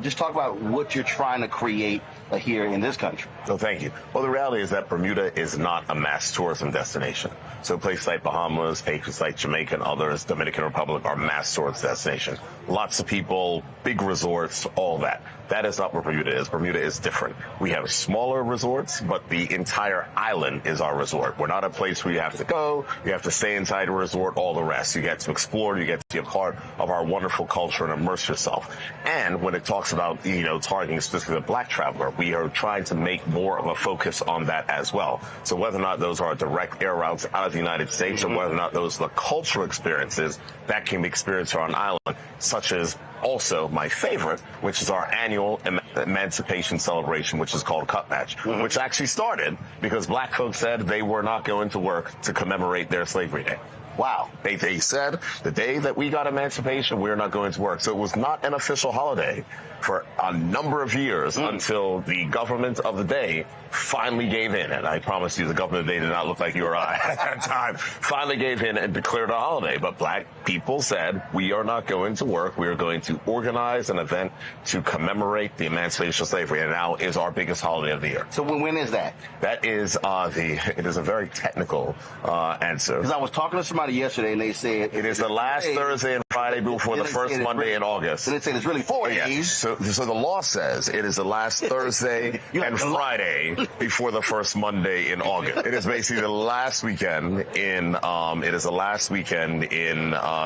Just talk about what you're trying to create here in this country. So thank you. Well, the reality is that Bermuda is not a mass tourism destination. So places like Bahamas, places like Jamaica and others, Dominican Republic, are mass tourism destinations. Lots of people, big resorts, all that. That is not what Bermuda is. Bermuda is different. We have smaller resorts, but the entire island is our resort. We're not a place where you have to go, you have to stay inside a resort, all the rest. You get to explore, you get to be a part of our wonderful culture and immerse yourself. And when it talks about, targeting specifically the black traveler, we are trying to make more of a focus on that as well. So whether or not those are direct air routes out of the United States or whether or not those are the cultural experiences that can be experienced on an island, such as also my favorite, which is our annual emancipation celebration, which is called Cup Match, which actually started because black folks said they were not going to work to commemorate their slavery day. Wow. They said the day that we got emancipation, we're not going to work. So it was not an official holiday for a number of years until the government of the day finally gave in. And I promise you, the government of the day did not look like you or I at that time. Finally gave in and declared a holiday. But black people said, we are not going to work. We are going to organize an event to commemorate the emancipation of slavery. And now is our biggest holiday of the year. So when is that? That is it is a very technical answer. Because I was talking to somebody yesterday and they said it is the last Thursday and Friday before the first Monday in August. And they say it's really 4 days. So the law says it is the last Thursday and Friday before the first Monday in August. It is basically the last weekend in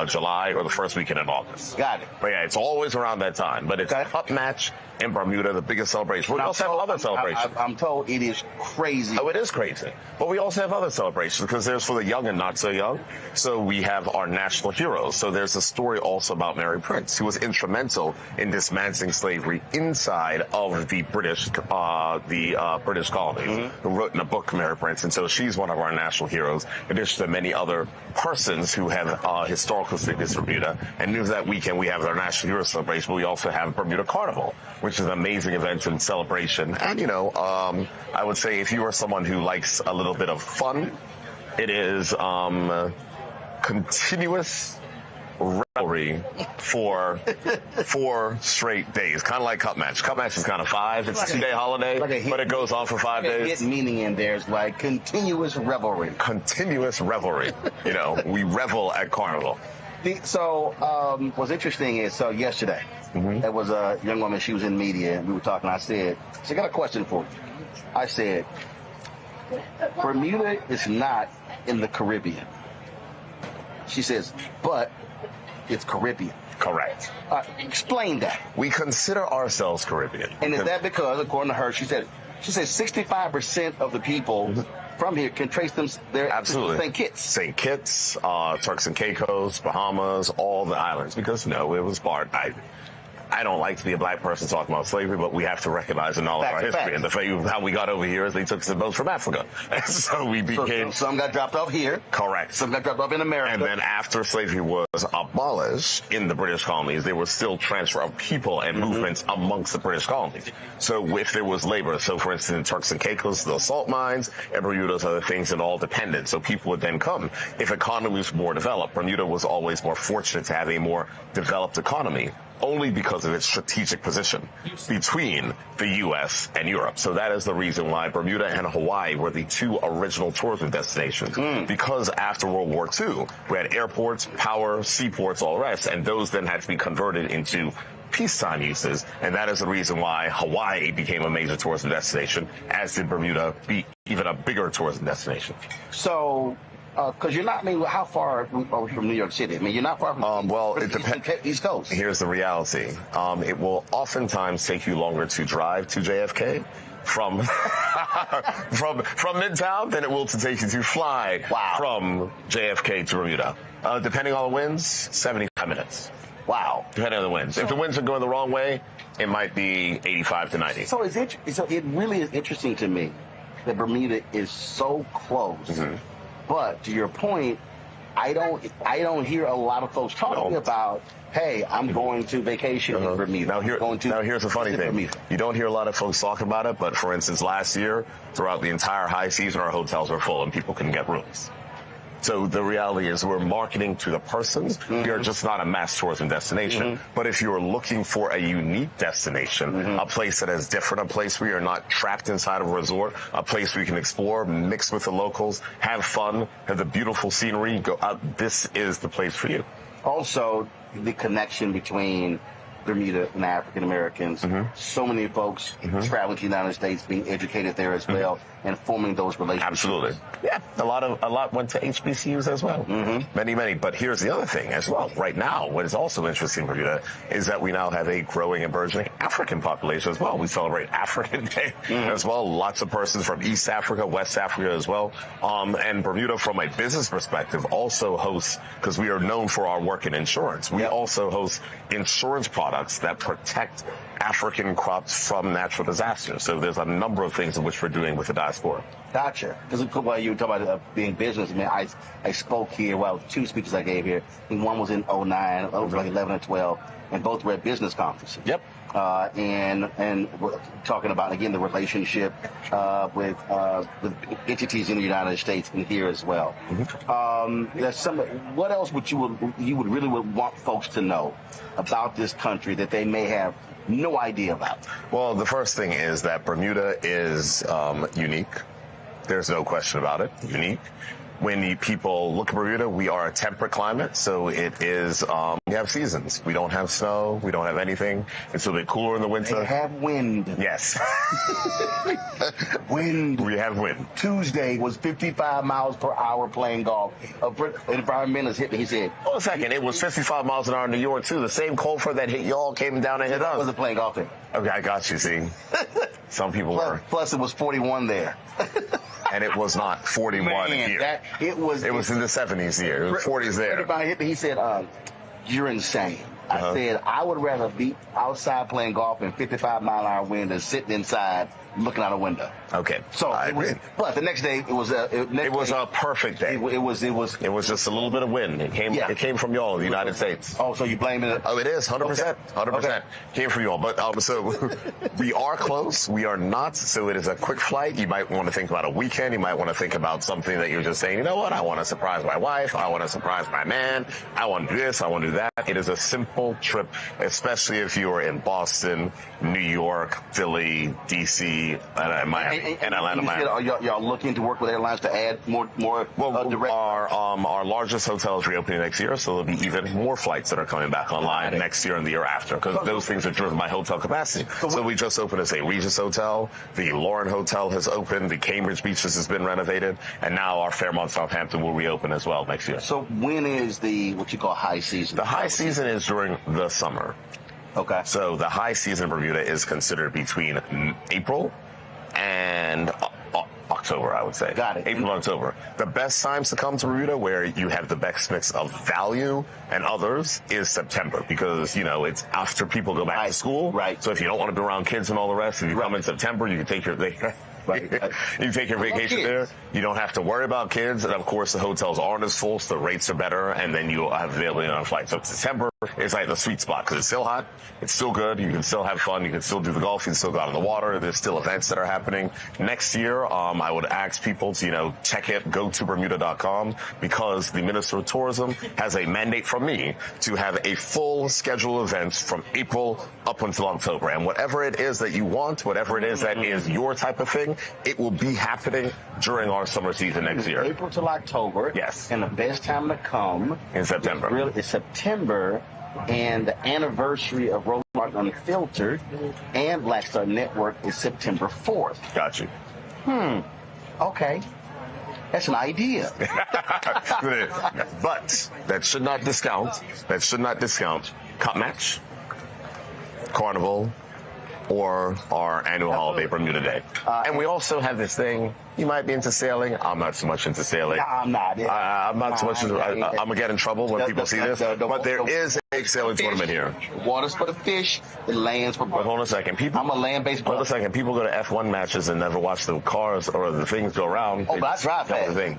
July or the first weekend in August. Got it. But yeah, it's always around that time. But it's a cup match in Bermuda, the biggest celebration. We also have other celebrations. I'm told it is crazy. Oh, it is crazy. But we also have other celebrations because there's for the young and not so young. So we have our national heroes. So there's a story also about Mary Prince, who was instrumental in dismantling slavery inside of the British colonies, who wrote in a book, Mary Prince. And so she's one of our national heroes, in addition to many other persons who have historical significance for Bermuda. And near that weekend, we have our national hero celebration, but we also have Bermuda Carnival, which is an amazing event and celebration. And, I would say if you are someone who likes a little bit of fun, it is continuous revelry for 4 straight days, kind of like Cup Match. Cup Match is kind of 5. It's a 2-day holiday, but it goes on for 5 days. Hidden meaning in there is like continuous revelry. Continuous revelry. We revel at Carnival. So what's interesting is, yesterday, there was a young woman, she was in media, and we were talking, I said, I got a question for you. I said, Bermuda is not in the Caribbean. She says, but it's Caribbean. Correct. Explain that. We consider ourselves Caribbean. And is that because, according to her, she said 65% of the people from here can trace them their St. Kitts. St. Kitts, Turks and Caicos, Bahamas, all the islands. Because, it was part. I don't like to be a black person talking about slavery, but we have to recognize the knowledge of our history. And the fact of how we got over here is they took some boats from Africa. And so we became... Some got dropped off here. Correct. Some got dropped off in America. And then after slavery was abolished in the British colonies, there was still transfer of people and movements amongst the British colonies. So if there was labor, so for instance, in Turks and Caicos, the salt mines, and Bermuda's other things, and all dependent. So people would then come. If economy was more developed, Bermuda was always more fortunate to have a more developed economy, only because of its strategic position between the U.S. and Europe. So that is the reason why Bermuda and Hawaii were the 2 original tourism destinations. Because after World War II, we had airports, power, seaports, all the rest, and those then had to be converted into peacetime uses. And that is the reason why Hawaii became a major tourism destination, as did Bermuda be even a bigger tourism destination. So... because you're not, how far are we from New York City? You're not far from it depends. East Coast. Here's the reality. It will oftentimes take you longer to drive to JFK from Midtown than it will to take you to fly from JFK to Bermuda. Depending on the winds, 75 minutes. Wow. Depending on the winds. If the winds are going the wrong way, it might be 85 to 90. So it really is interesting to me that Bermuda is so close. But to your point, I don't hear a lot of folks talking about, hey, I'm going to vacation in Bermuda. Now here's the funny thing. You don't hear a lot of folks talking about it, but for instance, last year, throughout the entire high season, our hotels were full and people couldn't get rooms. So the reality is we're marketing to the persons. We are just not a mass tourism destination. But if you're looking for a unique destination, a place that is different, a place where you're not trapped inside of a resort, a place where you can explore, mix with the locals, have fun, have the beautiful scenery, go out, this is the place for you. Also, the connection between Bermuda and African Americans. So many folks traveling to the United States, being educated there as well, and forming those relationships. Absolutely. Yeah, a lot went to HBCUs as well. Many. But here's the other thing as well. Right now, what is also interesting for Bermuda is that we now have a growing and burgeoning African population as well. We celebrate African Day as well. Lots of persons from East Africa, West Africa as well. And Bermuda, from a business perspective, also hosts, because we are known for our work in insurance, we also host insurance products that protect African crops from natural disasters. So there's a number of things in which we're doing with the diaspora. Gotcha. Because while you were talking about being business, I spoke here, 2 speeches I gave here. And one was in 2009, it was like 11 or 12, and both were at business conferences. Yep. And we're talking about, again, the relationship with entities in the United States and here as well. What else would you would really want folks to know about this country that they may have no idea about? Well, the first thing is that Bermuda is unique. There's no question about it. Unique. when people look at Bermuda, we are a temperate climate, so it is, we have seasons. We don't have snow, we don't have anything. It's a bit cooler in the winter. They have wind. Yes. Wind. We have wind. Tuesday was 55 miles per hour playing golf. And Prime Minister hit me, he said, hold on a second, it was 55 miles an hour in New York, too. The same cold front that hit y'all came down and hit us. I wasn't playing golf there. Okay, I got you, see. Some people were. Plus, it was 41 there. And it was not 41 here. It was in the 70s here. It was 40s there. Everybody hit me. He said, you're insane. I said, I would rather be outside playing golf in 55-mile-an-hour wind than sitting inside looking out a window. Okay. So but the next day it was a perfect day. It was just a little bit of wind. It came from y'all, the United States. Oh, so you blaming it? Oh, it is 100%. 100% came from y'all. But so we are close. We are not. So it is a quick flight. You might want to think about a weekend. You might want to think about something that you're just saying, you know what? I want to surprise my wife. I want to surprise my man. I want to do this. I want to do that. It is a simple trip, especially if you are in Boston, New York, Philly, D.C., and Miami, and Atlanta, Miami. Y'all looking to work with airlines to add more direct? Our largest hotel is reopening next year, so there'll be even more flights that are coming back online next year and the year after, because those things are driven by hotel capacity. So we just opened as a Regis Hotel. The Lauren Hotel has opened. The Cambridge Beaches has been renovated, and now our Fairmont Southampton will reopen as well next year. So when is the what you call high season? The high season is during the summer. Okay. So the high season in Bermuda is considered between April and October, I would say. Got it. April and October. The best times to come to Bermuda, where you have the best mix of value and others, is September, because, you know, it's after people go back to school. Right. So if you don't want to be around kids and all the rest, if you come in September, you can take your you take your vacation there. You don't have to worry about kids. And, of course, the hotels aren't as full, so the rates are better, and then you'll have availability on flights. So September is like the sweet spot, because it's still hot. It's still good. You can still have fun. You can still do the golf. You can still go out on the water. There's still events that are happening. Next year, I would ask people to, check it, go to Bermuda.com, because the Minister of Tourism has a mandate from me to have a full schedule of events from April up until October. And whatever it is that you want, whatever it is that is your type of thing, it will be happening during our summer season next year. April till October. Yes. And the best time to come in September. It's September, and the anniversary of Roland Martin Unfiltered and Black Star Network is September 4th. Got you. Okay. That's an idea. But that should not discount Cup Match, Carnival, or our annual holiday Bermuda Day. And we also have this thing. You might be into sailing. I'm not so much into sailing. No, I'm not. I'm not so much into I'm going to get in trouble when people see this. But there is a sailing tournament here. Water's for the fish. The land's for... But hold on a second. I'm a land-based... Hold on a second. People go to F1 matches and never watch the cars or the things go around. Oh, but I drive fast.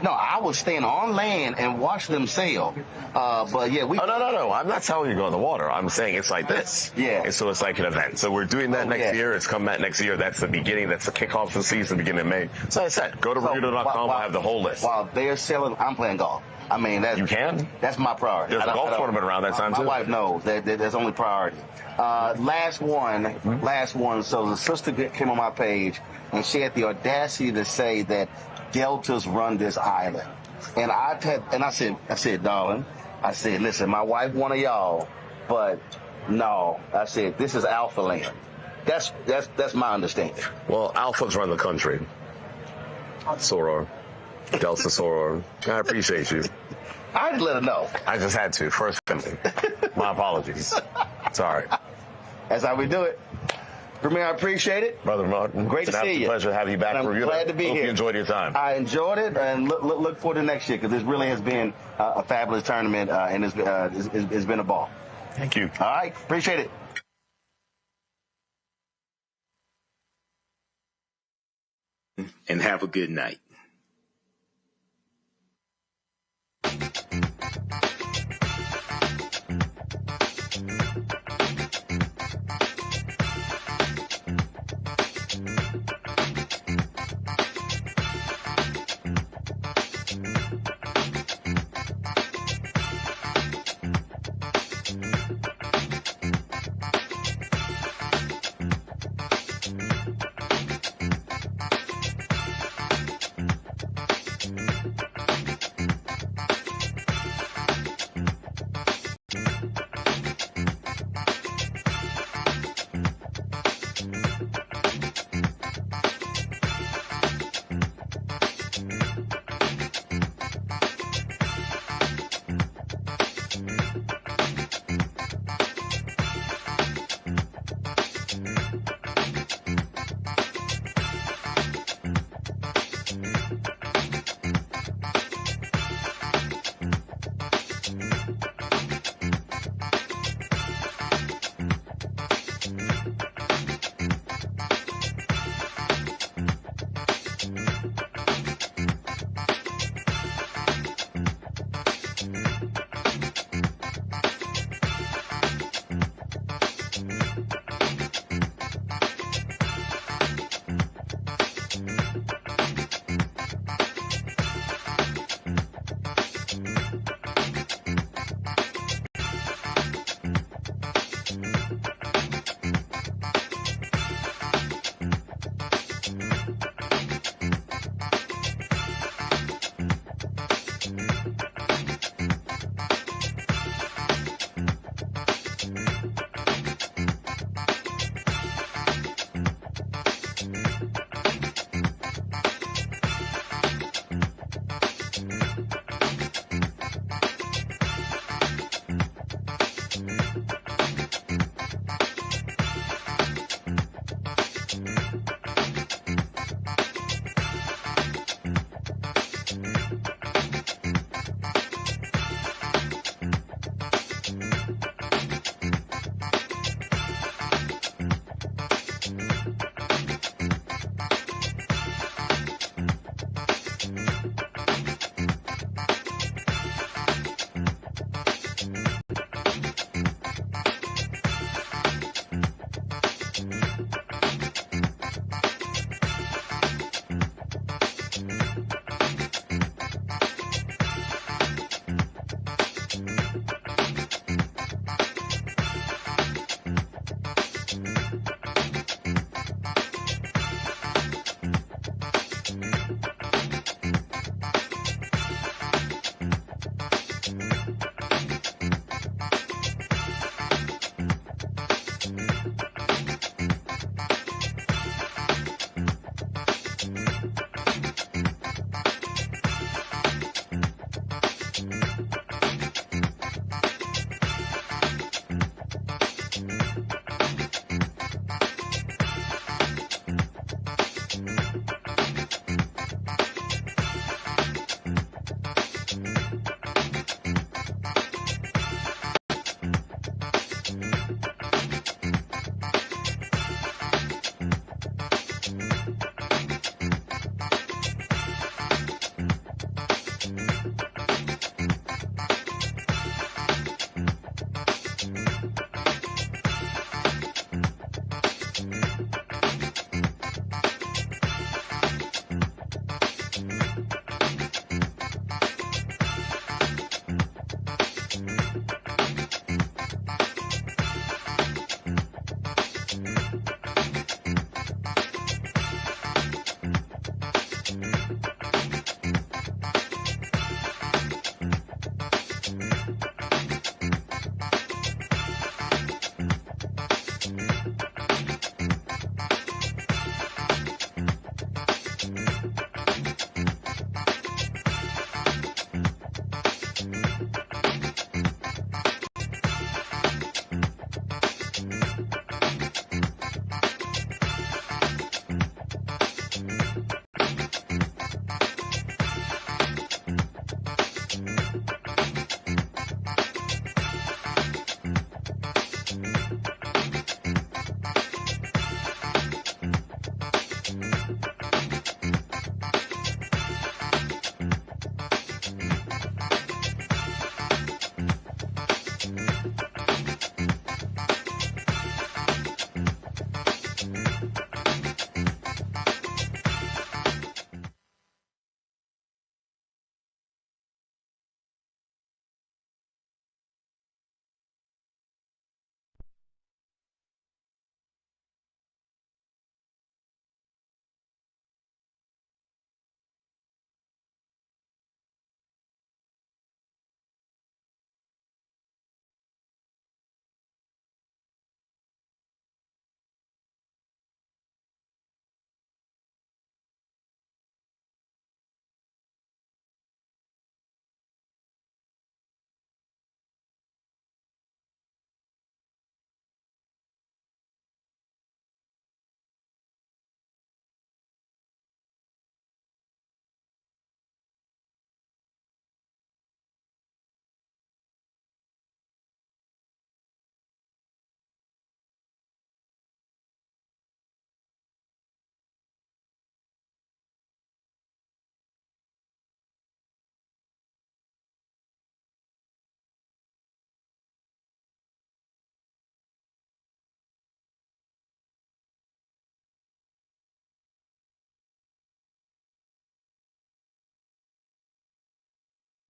No, I was staying on land and watch them sail. But yeah, no. I'm not telling you to go in the water. I'm saying it's like this. Yeah. And so it's like an event. So we're doing that next year. It's come back next year. That's the beginning. That's the kickoff of the season, beginning of May. So as I said, go to Bermuda.com. I'll have the whole list. While they're selling, I'm playing golf. I mean, you can. That's my priority. There's a golf tournament around that time too. My wife knows that's only priority. Last one. So the sister came on my page, and she had the audacity to say that Deltas run this island. And I said, darling, I said, listen, my wife one of y'all, but no, I said, this is Alpha land. That's my understanding. Well, Alphas run the country. Soror, Delta Soror. I appreciate you. I just let her know. I just had to. First family. My apologies. Sorry. That's how we do it. Premier, I appreciate it. Brother Martin. Great to see you. Pleasure to have you back. I'm glad to be here. Hope you enjoyed your time. I enjoyed it, and look forward to next year, because this really has been a fabulous tournament, and it's been a ball. Thank you. All right. Appreciate it. And have a good night.